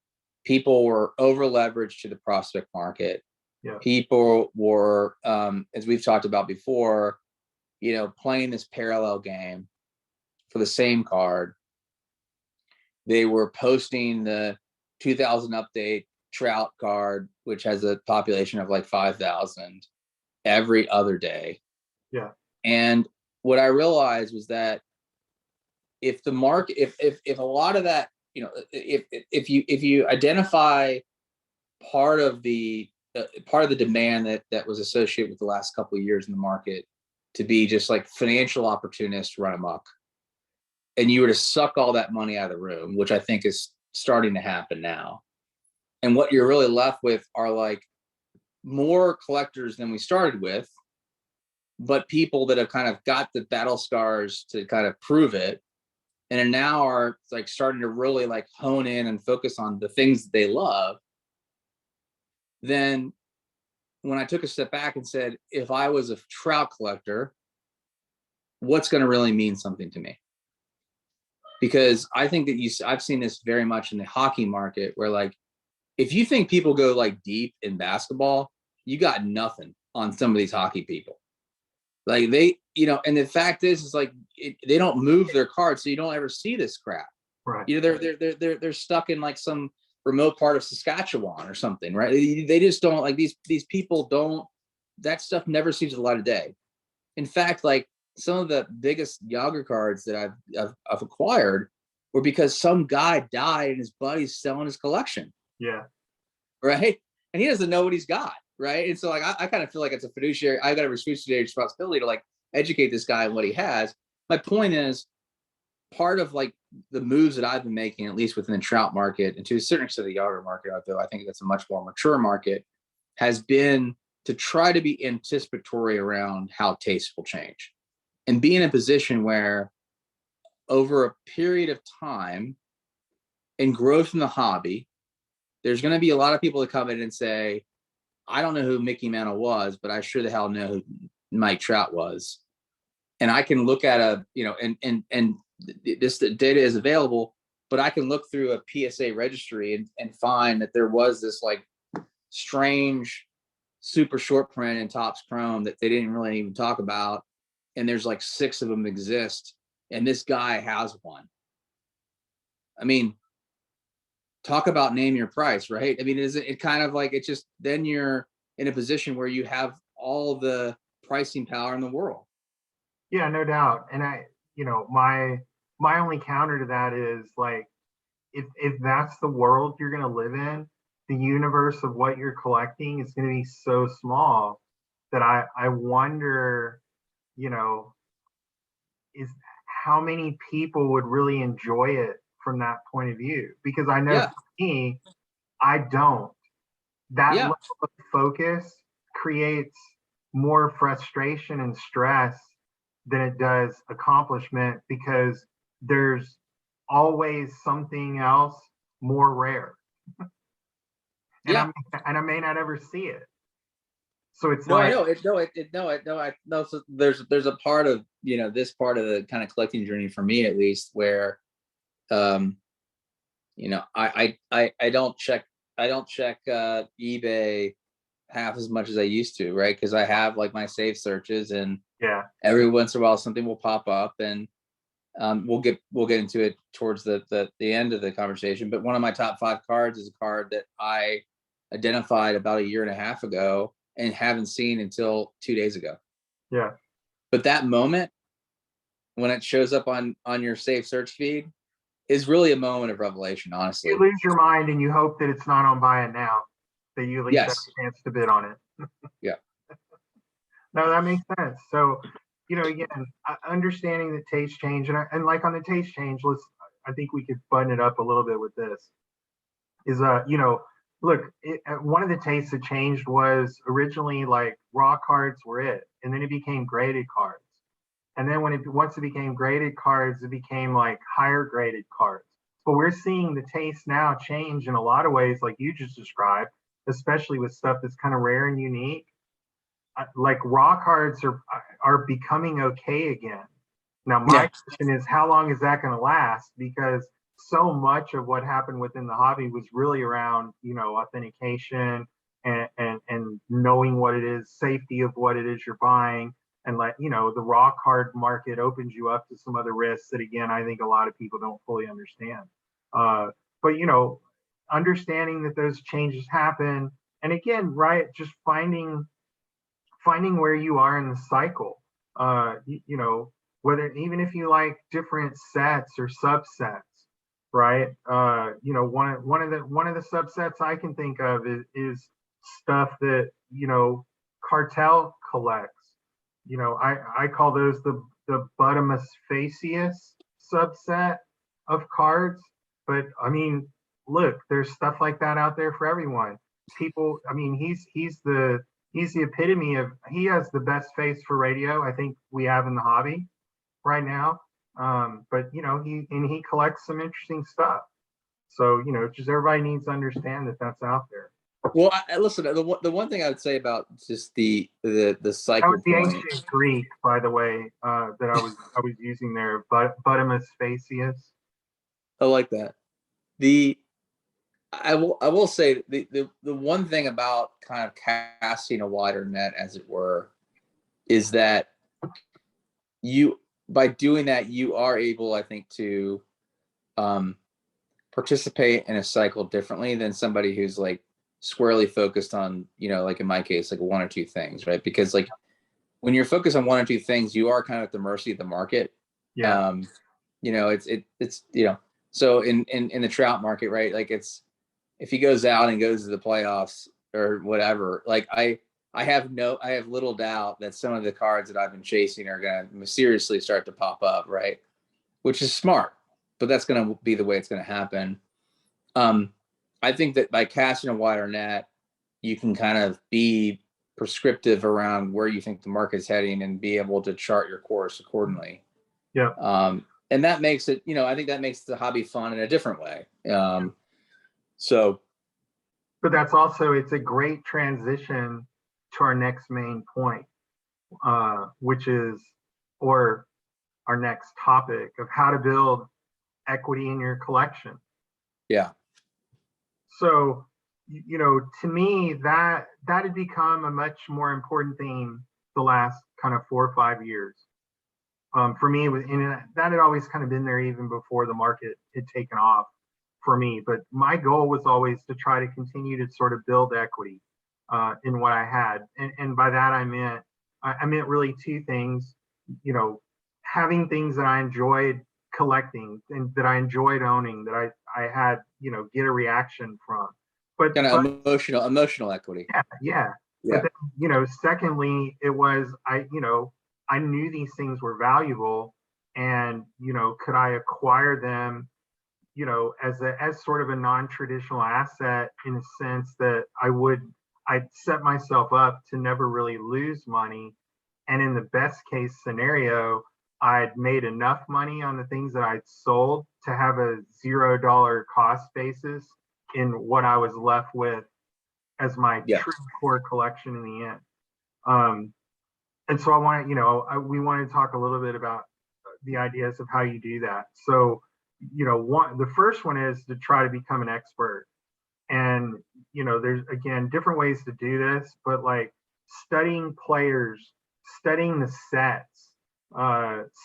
people were over leveraged to the prospect market. Yeah. People were, as we've talked about before, playing this parallel game for the same card. They were posting the 2000 update Trout card, which has a population of like 5,000. every other day. Yeah. And what I realized was that if the market, if a lot of that, if you identify part of the demand that was associated with the last couple of years in the market to be just like financial opportunists run amok, and you were to suck all that money out of the room, which I think is starting to happen now, and what you're really left with are like more collectors than we started with, but people that have kind of got the battle scars to kind of prove it, and now are like starting to really like hone in and focus on the things that they love. Then when I took a step back and said, if I was a trout collector, what's going to really mean something to me? Because I think that I've seen this very much in the hockey market, where like, if you think people go like deep in basketball, you got nothing on some of these hockey people. Like and the fact is like they don't move their cards, so you don't ever see this crap. Right. They're stuck in like some remote part of Saskatchewan or something, right? They just don't like these people don't. That stuff never sees the light of day. In fact, like some of the biggest Yager cards that I've acquired were because some guy died and his buddy's selling his collection. Yeah. Right. And he doesn't know what he's got. Right. And so like I kind of feel like it's a fiduciary. I got a fiduciary responsibility to like educate this guy on what he has. My point is, part of like the moves that I've been making, at least within the trout market, and to a certain extent the Yager market, although I think that's a much more mature market, has been to try to be anticipatory around how tastes will change and be in a position where over a period of time and growth in the hobby, there's going to be a lot of people that come in and say, I don't know who Mickey Mantle was, but I sure the hell know who Mike Trout was. And I can look at and this data is available, but I can look through a PSA registry and find that there was this like strange super short print in Topps Chrome that they didn't really even talk about. And there's like 6 of them exist. And this guy has one. I mean, talk about name your price, right? I mean, is it kind of like, it's just, then you're in a position where you have all the pricing power in the world. Yeah, no doubt. And my only counter to that is like, if that's the world you're going to live in, the universe of what you're collecting is going to be so small that I wonder, is how many people would really enjoy it from that point of view? Because I know for me, I don't. That level of focus creates more frustration and stress than it does accomplishment, because there's always something else more rare. And I may not ever see it. So it's I know. So there's a part of this part of the kind of collecting journey for me, at least, where I don't check eBay half as much as I used to, right? Because I have like my safe searches, and every once in a while something will pop up, and we'll get into it towards the end of the conversation. But one of my top 5 cards is a card that I identified about a year and a half ago and haven't seen until 2 days ago. Yeah. But that moment when it shows up on your safe search feed is really a moment of revelation, honestly. You lose your mind and you hope that it's not on buy it now, that you at least have a chance to bid on it. Yeah. No, that makes sense. So, again, understanding the taste change, and like on the taste change, I think we could button it up a little bit with this. Is look, one of the tastes that changed was originally like raw cards were it, and then it became graded cards, and then once it became graded cards, it became like higher graded cards. But we're seeing the taste now change in a lot of ways, like you just described, especially with stuff that's kind of rare and unique. Like raw cards are becoming okay again. Now, my question is, how long is that going to last? Because so much of what happened within the hobby was really around, authentication and knowing what it is, safety of what it is you're buying. And the raw card market opens you up to some other risks that, again, I think a lot of people don't fully understand. But understanding that those changes happen. And again, right, just finding finding where you are in the cycle. You know, whether even if you like different sets or subsets, right? You know, one of the subsets I can think of is stuff that, you know, Cartel collects. You know, I call those the Buttimus facius subset of cards. But I mean, look, there's stuff like that out there for everyone. People, I mean, he's the epitome of, he has the best face for radio I think we have in the hobby right now. But you know, he collects some interesting stuff. So, you know, just everybody needs to understand that that's out there. Well, listen, the one thing I would say about just the That cycle was the point. ancient Greek, by the way, that I was using there, but Buttimus facius. I like that. The I will say the one thing about kind of casting a wider net, as it were, is that you, by doing that, you are able, I think, to participate in a cycle differently than somebody who's like squarely focused on, you know, like in my case, like one or two things, right? Because like when you're focused on one or two things, you are kind of at the mercy of the market. Yeah. You know, it's you know, so in the trout market, right? Like it's, if he goes out and goes to the playoffs or whatever, like I have little doubt that some of the cards that I've been chasing are going to mysteriously start to pop up, right? Which is smart, but that's going to be the way it's going to happen. I think that by casting a wider net, you can kind of be prescriptive around where you think the market's heading and be able to chart your course accordingly. Yeah. And that makes it, you know, I think that makes the hobby fun in a different way. So, but that's also, it's a great transition to our next main point, which is, or our next topic of how to build equity in your collection. yeah. So, you know, to me, that had become a much more important theme the last kind of 4 or 5 years. For me, that had always kind of been there even before the market had taken off for me. But my goal was always to try to continue to sort of build equity in what I had, and by that I meant really two things. You know, having things that I enjoyed collecting and that I enjoyed owning, that I had, you know, get a reaction from. But Kind of emotional equity. yeah. Yeah. But then, you know, secondly, it was, you know, I knew these things were valuable, and, you know, could I acquire them, you know, as sort of a non-traditional asset, in a sense that I'd set myself up to never really lose money. And in the best case scenario, I'd made enough money on the things that I'd sold to have a $0 cost basis in what I was left with as my true core collection in the end. And so I want to, you know, we want to talk a little bit about the ideas of how you do that. So, you know, the first one is to try to become an expert. And, you know, there's, again, different ways to do this, but like studying players, studying the sets,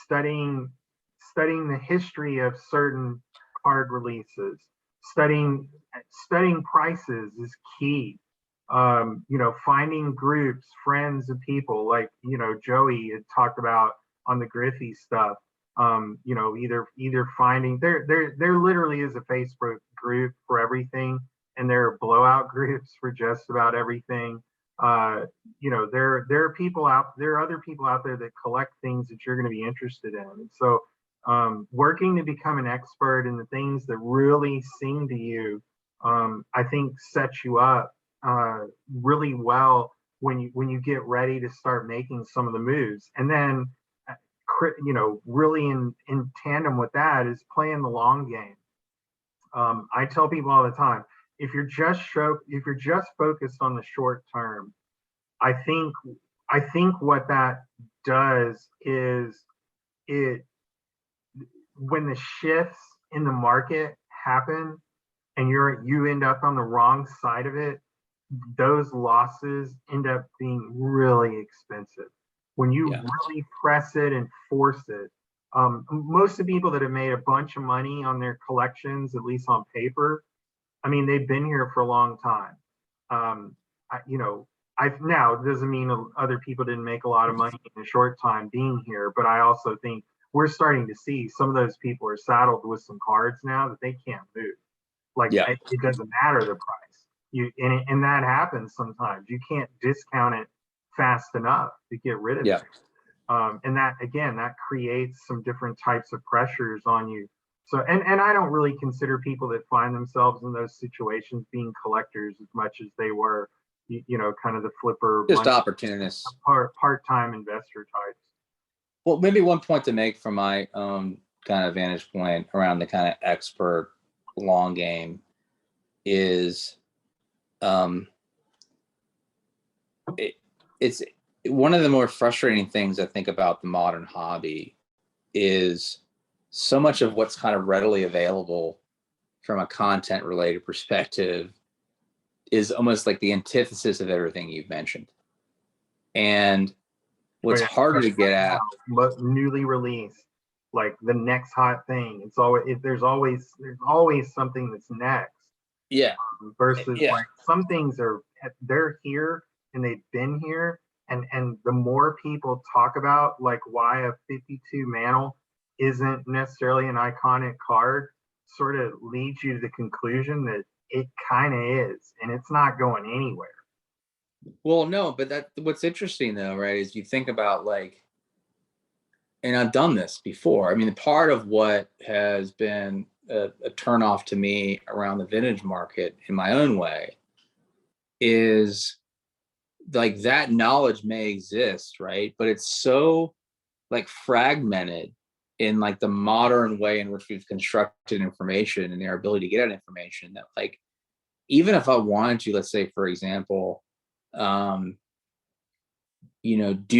studying the history of certain card releases, studying prices is key. You know, finding groups, friends of people, like, you know, Joey had talked about on the Griffey stuff. You know, either finding, there literally is a Facebook group for everything, and there are blowout groups for just about everything. You know, there are other people out there that collect things that you're going to be interested in. And so, working to become an expert in the things that really sing to you, I think sets you up really well when you get ready to start making some of the moves. And then, you know, really in tandem with that is playing the long game. I tell people all the time, if you're just focused on the short term, I think what that does is, when the shifts in the market happen and you end up on the wrong side of it, those losses end up being really expensive. When you really press it and force it, most of the people that have made a bunch of money on their collections, at least on paper, I mean, they've been here for a long time. You know, Now it doesn't mean other people didn't make a lot of money in a short time being here, but I also think we're starting to see some of those people are saddled with some cards now that they can't move. Like Yeah. it doesn't matter the price. And that happens sometimes. You can't discount it fast enough to get rid of Yeah. it. And that again, that creates some different types of pressures on you. So, and I don't really consider people that find themselves in those situations being collectors as much as they were, kind of the flipper, Just opportunists. part-time investor types. Well, maybe one point to make from my own kind of vantage point around the kind of expert long game is it's one of the more frustrating things I think about the modern hobby is so much of what's kind of readily available from a content related perspective is almost like the antithesis of everything you've mentioned. And what's harder to get at, newly released, like the next hot thing. It's always there's always something that's next. Yeah. Versus Yeah. like some things they're here and they've been here, and the more people talk about like why a 52 mantle isn't necessarily an iconic card, sort of leads you to the conclusion that it kind of is, and it's not going anywhere. Well, no, but what's interesting though, right, is you think about like, and I've done this before. I mean, part of what has been a turnoff to me around the vintage market in my own way is like that knowledge may exist, right? But it's so like fragmented in like the modern way in which we've constructed information and our ability to get at information that like, even if I wanted to, let's say, for example, do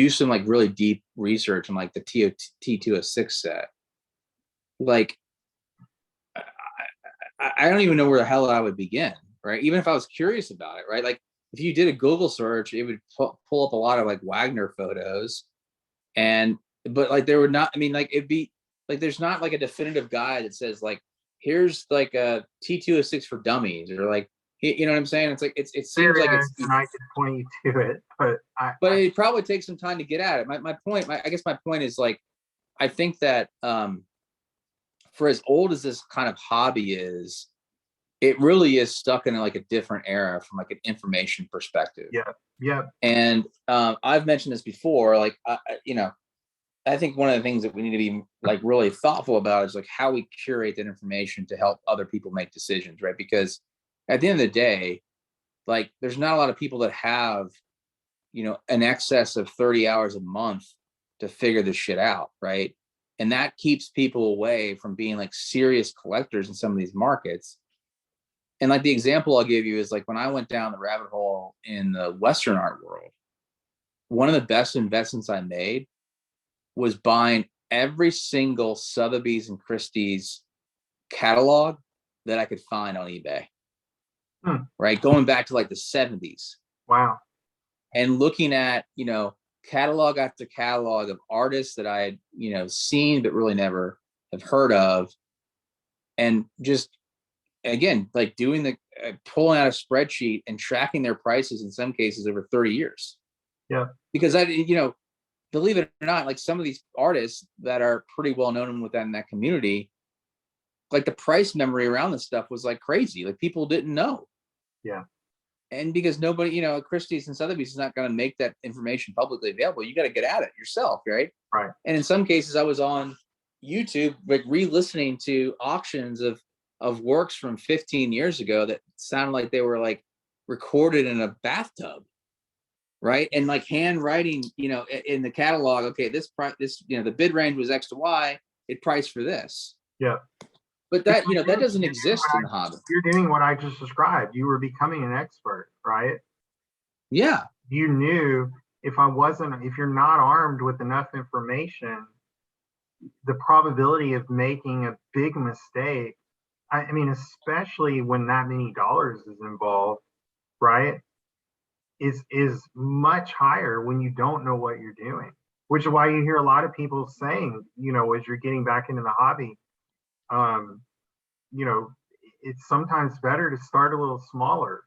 some like really deep research on like the T206 set. Like, I don't even know where the hell I would begin, right? Even if I was curious about it, right? Like, if you did a Google search, it would pull up a lot of like Wagner photos, but like there would not. I mean, like it'd be like there's not like a definitive guide that says like here's like a T206 for dummies or like you know what I'm saying? It's like it seems like it's. And I could point you to it, but it probably takes some time to get at it. My point, I guess my point is like, I think that for as old as this kind of hobby is, it really is stuck in like a different era from like an information perspective. Yeah. And I've mentioned this before. Like, I think one of the things that we need to be like really thoughtful about is like how we curate that information to help other people make decisions, right? Because at the end of the day, like there's not a lot of people that have, an excess of 30 hours a month to figure this shit out, right? And that keeps people away from being like serious collectors in some of these markets. And like the example I'll give you is like when I went down the rabbit hole in the Western art world, one of the best investments I made was buying every single Sotheby's and Christie's catalog that I could find on eBay. Right? Going back to like the 70s. Wow. And looking at, catalog after catalog of artists that I had, seen, but really never have heard of. And just, again, like doing pulling out a spreadsheet and tracking their prices in some cases over 30 years. Yeah. Because believe it or not, like some of these artists that are pretty well known within that community, like the price memory around this stuff was like crazy. Like people didn't know. Yeah. And because nobody, Christie's and Sotheby's is not going to make that information publicly available. You got to get at it yourself, right? Right. And in some cases, I was on YouTube, like re-listening to auctions of works from 15 years ago that sounded like they were like recorded in a bathtub, right? And like handwriting, in the catalog. Okay, this price, the bid range was X to Y. It priced for this. Yeah. But that, that doesn't exist in the hobby. You're doing what I just described. You were becoming an expert, right? Yeah. You knew if you're not armed with enough information, the probability of making a big mistake, I mean, especially when that many dollars is involved, right, is much higher when you don't know what you're doing. Which is why you hear a lot of people saying, as you're getting back into the hobby, it's sometimes better to start a little smaller,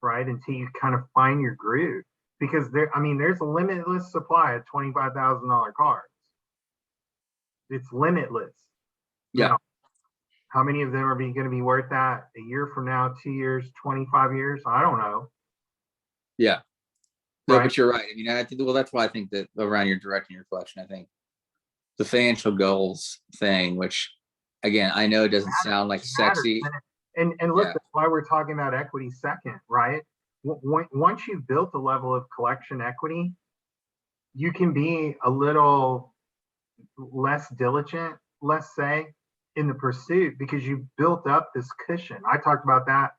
right? Until you kind of find your groove. because there's a limitless supply of $25,000 cards. It's limitless. Yeah. Now, how many of them are going to be worth that a year from now, 2 years, 25 years? I don't know. Yeah. No, Right. but you're right. I mean, I think, well, that's why I think that around your directing your collection, I think the financial goals thing, which again, I know doesn't sound like Matters. sexy. And look, Yeah. that's why we're talking about equity second, right? Once you've built a level of collection equity, you can be a little less diligent, let's say, in the pursuit because you built up this cushion. I talked about that,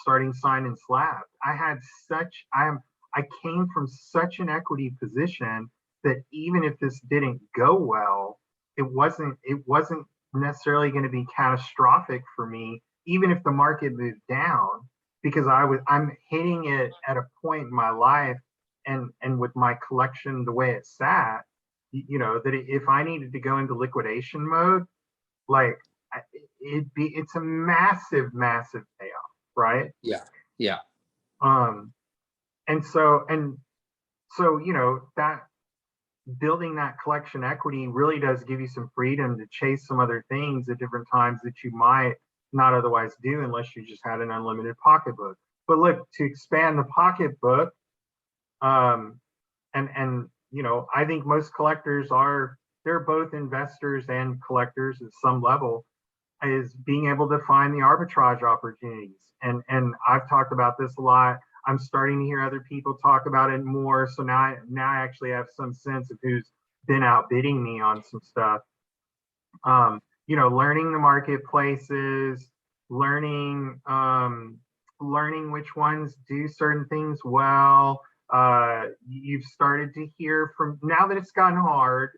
starting sign and slab. I came from such an equity position that even if this didn't go well, it wasn't necessarily going to be catastrophic for me, even if the market moved down, because I'm hitting it at a point in my life and with my collection the way it sat, that if I needed to go into liquidation mode, like it's a massive, massive payoff, right? Yeah. Yeah. Um, and so that building that collection equity really does give you some freedom to chase some other things at different times that you might not otherwise do unless you just had an unlimited pocketbook. But look, to expand the pocketbook, and I think most collectors they're both investors and collectors at some level, is being able to find the arbitrage opportunities. And I've talked about this a lot. I'm starting to hear other people talk about it more. So now I actually have some sense of who's been outbidding me on some stuff. Learning the marketplaces, learning which ones do certain things well. You've started to hear from, now that it's gotten hard,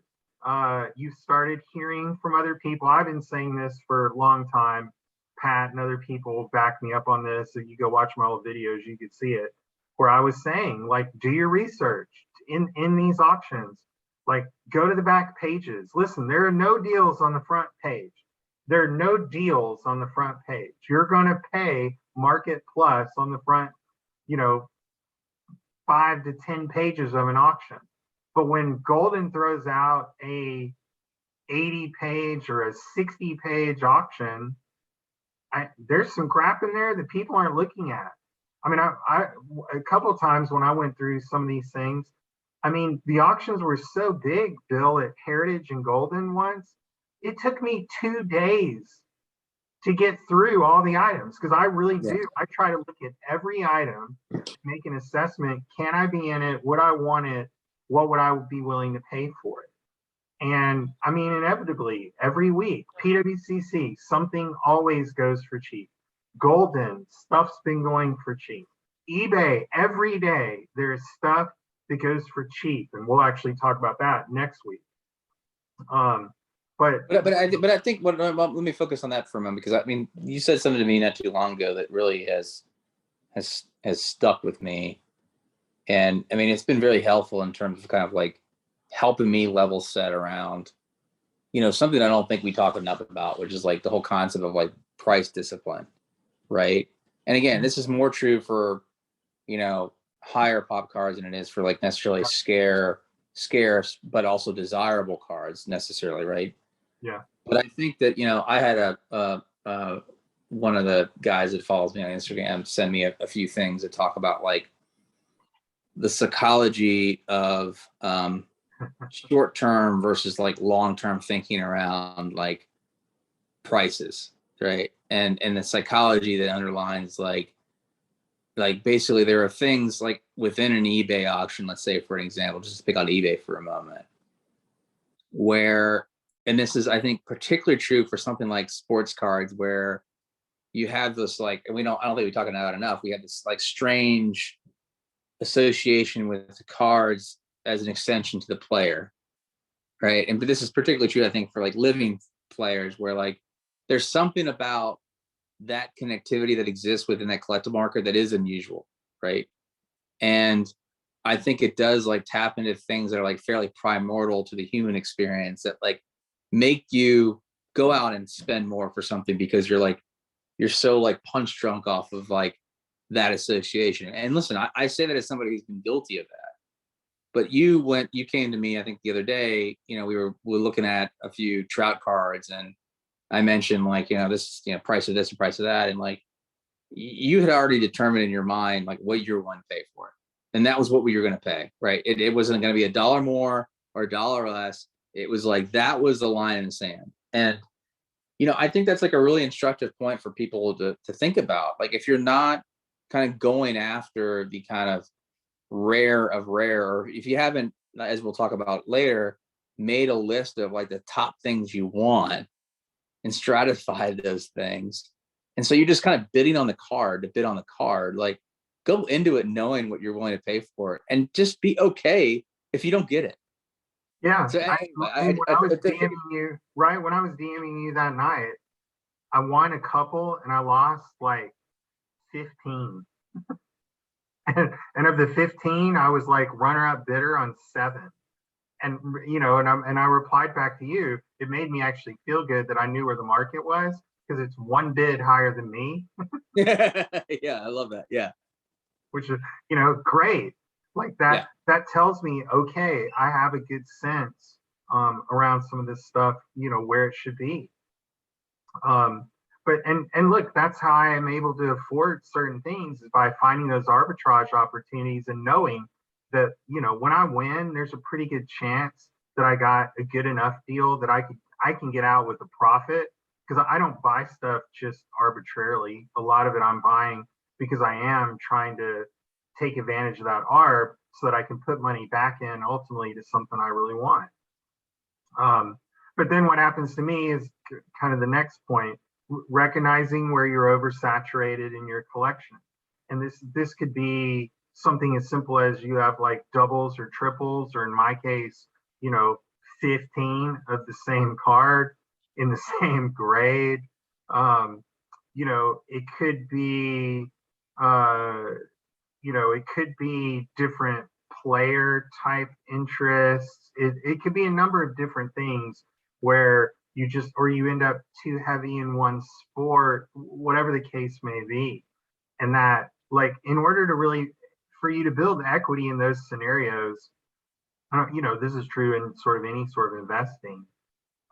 you've started hearing from other people. I've been saying this for a long time. Pat and other people back me up on this. If you go watch my old videos, you could see it, where I was saying, like, do your research in these auctions. Like, go to the back pages. Listen, there are no deals on the front page. There are no deals on the front page. You're going to pay market plus on the front, 5 to 10 pages of an auction. But when Golden throws out a 80-page or a 60-page auction, there's some crap in there that people aren't looking at. I mean, I a couple of times when I went through some of these things, I mean, the auctions were so big, Bill, at Heritage and Golden once, it took me 2 days to get through all the items, because I really do. I try to look at every item, make an assessment. Can I be in it? Would I want it? What would I be willing to pay for it? And I mean, inevitably, every week, PWCC, something always goes for cheap. Golden, stuff's been going for cheap. eBay, every day, there's stuff that goes for cheap. And we'll actually talk about that next week. But I think let me focus on that for a moment, because I mean, you said something to me not too long ago that really has stuck with me. And I mean, it's been very helpful in terms of kind of like helping me level set around, something I don't think we talk enough about, which is like the whole concept of like price discipline, right? And again, this is more true for, higher pop cards than it is for like necessarily scarce, but also desirable cards necessarily, right? Yeah. But I think that, I had one of the guys that follows me on Instagram send me a few things that talk about like the psychology of short-term versus like long-term thinking around like prices, right? And the psychology that underlines like basically there are things like within an eBay auction, let's say for an example, just to pick on eBay for a moment, where, and this is I think particularly true for something like sports cards, where you have this like, and I don't think we talk about it enough, we have this like strange association with the cards as an extension to the player, right? But this is particularly true, I think, for like living players, where like there's something about that connectivity that exists within that collectible market that is unusual, right? And I think it does like tap into things that are like fairly primordial to the human experience that like make you go out and spend more for something, because you're so like punch drunk off of like that association. And listen, I say that as somebody who's been guilty of that. But you came to me, I think the other day, we were looking at a few trout cards, and I mentioned like, this, price of this and price of that. And like, you had already determined in your mind, like what you're willing to pay for it. And that was what we were going to pay, right? It wasn't going to be $1 more or $1 less. It was like, that was the line in the sand. And, I think that's like a really instructive point for people to think about. Like, if you're not kind of going after the kind of rare of rare, or if you haven't, as we'll talk about later, made a list of like the top things you want and stratified those things, and so you're just kind of bidding on the card to bid on the card, like, go into it knowing what you're willing to pay for it, and just be okay if you don't get it. Yeah. So When I was DMing you, right? When I was DMing you that night, I won a couple and I lost like 15. And of the 15, I was like runner-up bidder on 7. And and I replied back to you. It made me actually feel good that I knew where the market was, because it's one bid higher than me. Yeah, I love that. Yeah. Which is, great. Like that, Yeah. that tells me, okay, I have a good sense around some of this stuff, where it should be. But look, that's how I am able to afford certain things, is by finding those arbitrage opportunities and knowing that, when I win, there's a pretty good chance that I got a good enough deal that I can get out with a profit, because I don't buy stuff just arbitrarily. A lot of it I'm buying because I am trying to take advantage of that arb so that I can put money back in ultimately to something I really want. But then what happens to me is kind of the next point, recognizing where you're oversaturated in your collection. And this could be something as simple as you have like doubles or triples, or in my case, 15 of the same card in the same grade. It could be, it could be different player type interests. It could be a number of different things where you end up too heavy in one sport, whatever the case may be. And that, like, in order to really, for you to build equity in those scenarios, this is true in sort of any sort of investing.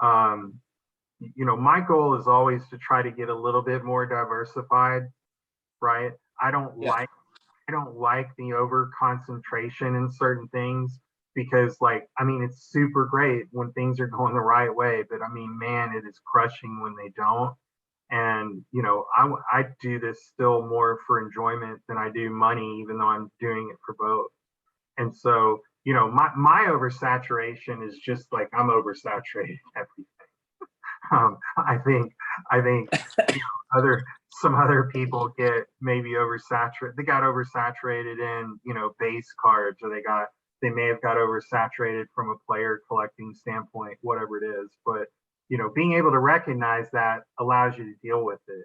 My goal is always to try to get a little bit more diversified, right? I don't like the over concentration in certain things, because it's super great when things are going the right way, but man, it is crushing when they don't. And I do this still more for enjoyment than I do money, even though I'm doing it for both. And so my oversaturation is just like, I'm oversaturated everything. I think some other people get maybe oversaturated. They got oversaturated in base cards, or they may have got oversaturated from a player collecting standpoint, whatever it is. But being able to recognize that allows you to deal with it.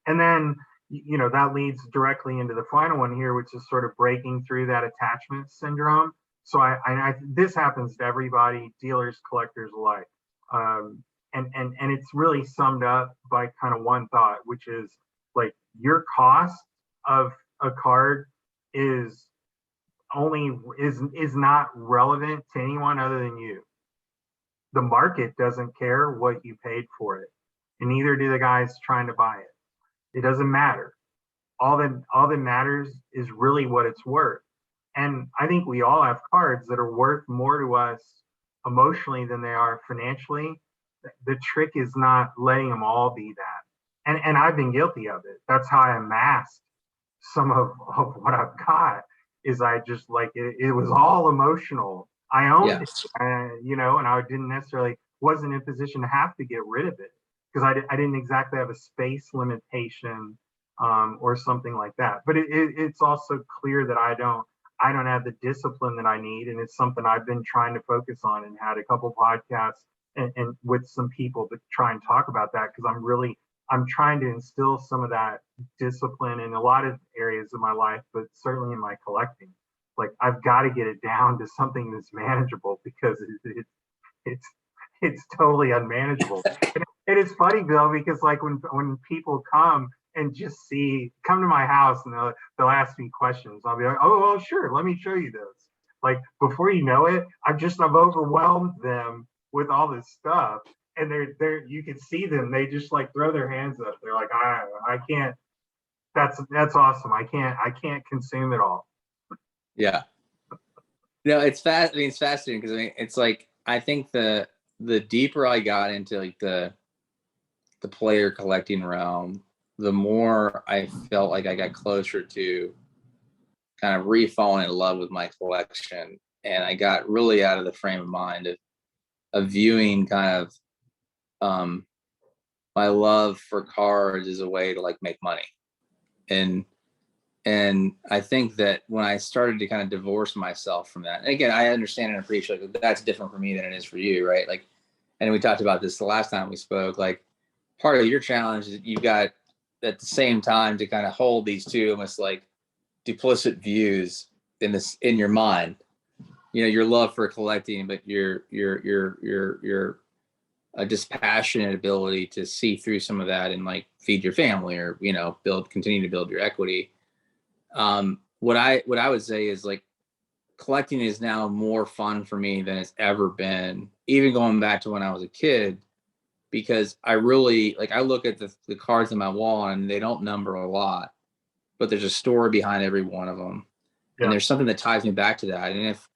And then that leads directly into the final one here, which is sort of breaking through that attachment syndrome. So this happens to everybody, dealers, collectors alike. And it's really summed up by kind of one thought, which is like, your cost of a card is not relevant to anyone other than you. The market doesn't care what you paid for it, and neither do the guys trying to buy it. It doesn't matter. All that matters is really what it's worth. And I think we all have cards that are worth more to us emotionally than they are financially. The trick is not letting them all be that. And I've been guilty of it. That's how I amassed some of what I've got, is I just like it was all emotional. I owned it, and I wasn't in a position to have to get rid of it, because I didn't exactly have a space limitation or something like that. But it's also clear that I don't have the discipline that I need, and it's something I've been trying to focus on, and had a couple podcasts and with some people to try and talk about that, because I'm trying to instill some of that discipline in a lot of areas of my life, but certainly in my collecting. Like, I've got to get it down to something that's manageable, because it's totally unmanageable. And it's funny, Bill, because like when people come and just come to my house and they'll ask me questions. I'll be like, oh, well, sure, let me show you those. Like before you know it, I've overwhelmed them with all this stuff, and you can see them. They just like throw their hands up. They're like, I can't. That's awesome. I can't consume it all. Yeah. No, it's fast. I mean, it's fascinating because I mean, it's like I think the deeper I got into like the player collecting realm, the more I felt like I got closer to kind of re-falling in love with my collection, and I got really out of the frame of mind of viewing kind of my love for cards as a way to like make money. And I think that when I started to kind of divorce myself from that, and again, I understand and appreciate that that's different for me than it is for you, right? Like, and we talked about this the last time we spoke, like part of your challenge is you've got at the same time to kind of hold these two almost like duplicit views in your mind, you know, your love for collecting, but your a dispassionate ability to see through some of that and like feed your family or, you know, continue to build your equity. What I would say is like collecting is now more fun for me than it's ever been, even going back to when I was a kid, because I really like, I look at the cards on my wall and they don't number a lot, but there's a story behind every one of them. Yeah. And there's something that ties me back to that. And if,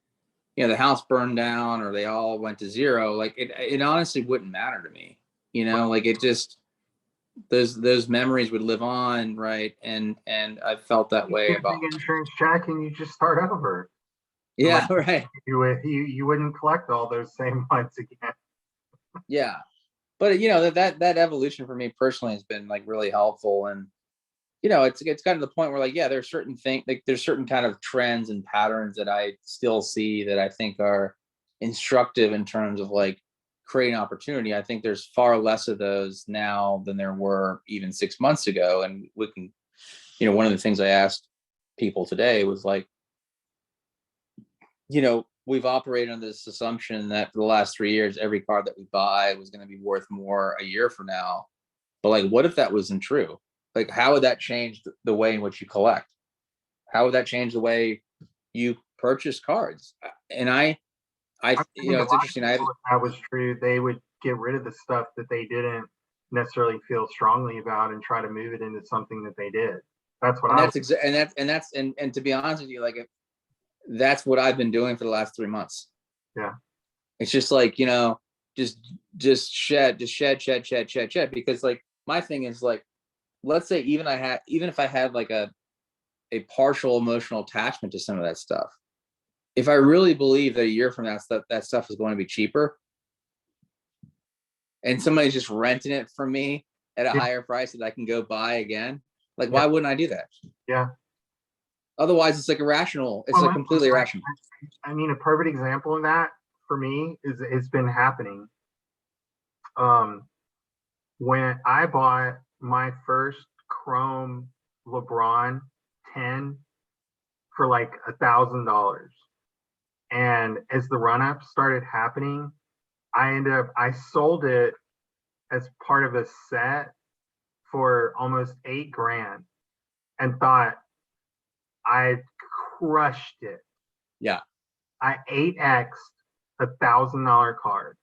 you know, the house burned down or they all went to zero, like it honestly wouldn't matter to me, you know, like it just, those memories would live on. Right. And I felt that way about the insurance check and you just start over. Yeah. Like, right. You wouldn't collect all those same ones again. Yeah. But you know, that evolution for me personally has been like really helpful. And, you know, it's gotten to the point where like, yeah, there's certain things, like there's certain kind of trends and patterns that I still see that I think are instructive in terms of like creating opportunity. I think there's far less of those now than there were even 6 months ago. And we can, you know, one of the things I asked people today was like, you know, we've operated on this assumption that for the last 3 years, every card that we buy was going to be worth more a year from now. But like, what if that wasn't true? Like, how would that change the way in which you collect? How would that change the way you purchase cards? And I you know, it's interesting. If that was true, they would get rid of the stuff that they didn't necessarily feel strongly about and try to move it into something that they did. That's what and to be honest with you, like that's what I've been doing for the last 3 months. Yeah. It's just like, you know, just shed, because like my thing is like, let's say even if I had like a partial emotional attachment to some of that stuff, if I really believe that a year from now that stuff is going to be cheaper and somebody's just renting it from me at a higher price that I can go buy again, like why wouldn't I do that? Yeah. Otherwise it's like irrational. It's like completely irrational. I mean, a perfect example of that for me is it's been happening. When I bought my first Chrome LeBron 10 for like $1,000, and as the run-up started happening, I sold it as part of a set for almost $8,000 and thought I crushed it. Yeah. I 8x'd $1,000 card.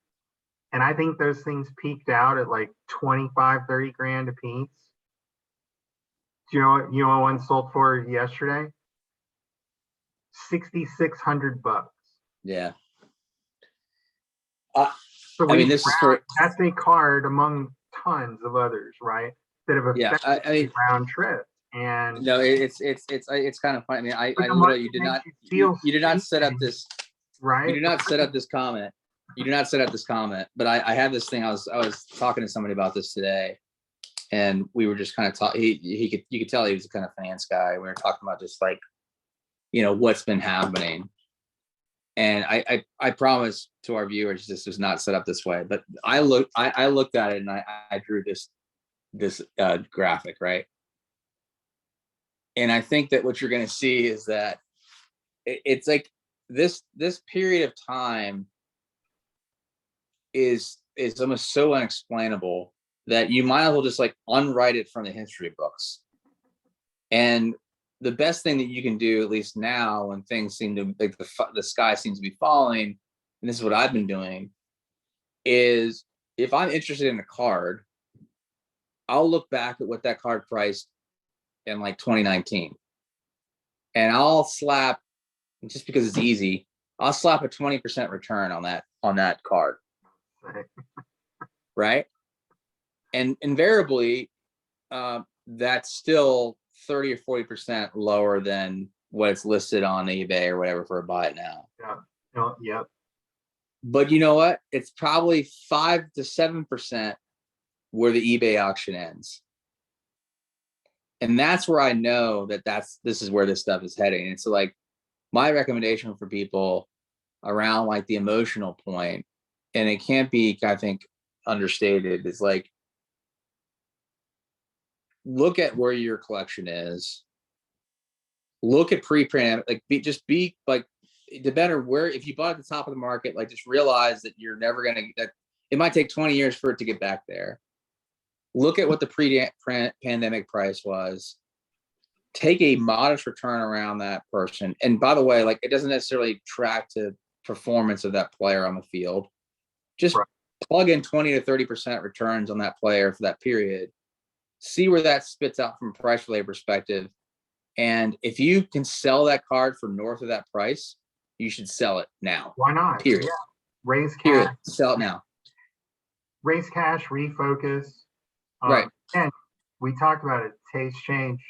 And I think those things peaked out at like 25, 30 grand a piece. Do you know what one sold for yesterday? $6,600. Yeah. So I mean, this is for that's a card among tons of others, right? That have affected round trip. And no, it's kind of funny. I mean, I literally you did not set up this, right? You did not set up this comment. You do not set up this comment, but I have this thing. I was talking to somebody about this today, and we were just kind of talking. You could tell he was a kind of finance guy. We were talking about just like, you know, what's been happening. And I promise to our viewers, this was not set up this way. But I looked at it and I drew this graphic, right? And I think that what you're going to see is that it's like this period of time is almost so unexplainable that you might as well just like unwrite it from the history books. And the best thing that you can do, at least now when things seem to like the sky seems to be falling, and this is what I've been doing, is if I'm interested in a card, I'll look back at what that card priced in like 2019, and I'll slap, just because it's easy, I'll slap a 20% return on that card. Right. And invariably, that's still 30 or 40% lower than what it's listed on eBay or whatever for a buy it now. Yeah. No, yep. But you know what? It's probably 5 to 7% where the eBay auction ends. And that's where I know that this is where this stuff is heading. And so like my recommendation for people around like the emotional point, and it can't be, I think, understated, is like, look at where your collection is. Look at pre-print, like be like the better where, if you bought at the top of the market, like just realize that you're never going to, that it might take 20 years for it to get back there. Look at what the pre-pandemic price was. Take a modest return around that person. And by the way, like it doesn't necessarily track to performance of that player on the field. Just plug in 20 to 30% returns on that player for that period. See where that spits out from a price relay perspective. And if you can sell that card for north of that price, you should sell it now. Why not? Period. Yeah. Raise cash. Period. Sell it now. Raise cash, refocus. Right. And we talked about it. Taste change.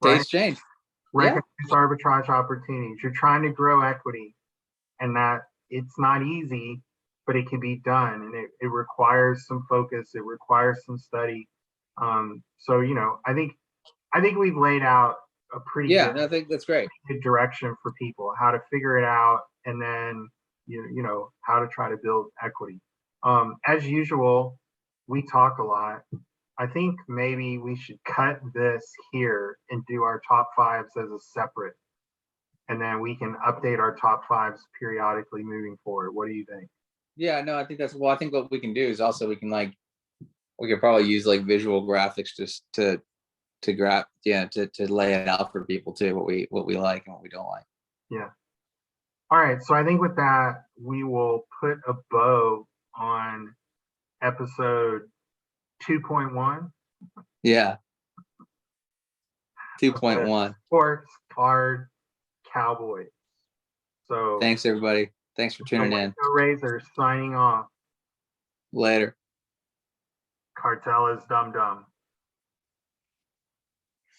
Taste change. Recognize arbitrage opportunities. You're trying to grow equity, and that it's not easy, but it can be done. And it requires some focus. It requires some study. So, you know, I think we've laid out a pretty good, I think that's great. Good direction for people, how to figure it out, and then you know how to try to build equity. As usual, we talk a lot. I think maybe we should cut this here and do our top fives as a separate, and then we can update our top fives periodically moving forward. What do you think? Yeah, no, I think that's, well, I think what we can do is also we could probably use like visual graphics just to lay it out for people too, what we like and what we don't like. Yeah. All right. So I think with that, we will put a bow on episode 2.1. Yeah. 2.1. Sports Card Cowboys. So thanks everybody. Thanks for tuning in. Razor signing off. Later. Cartel is dumb dumb.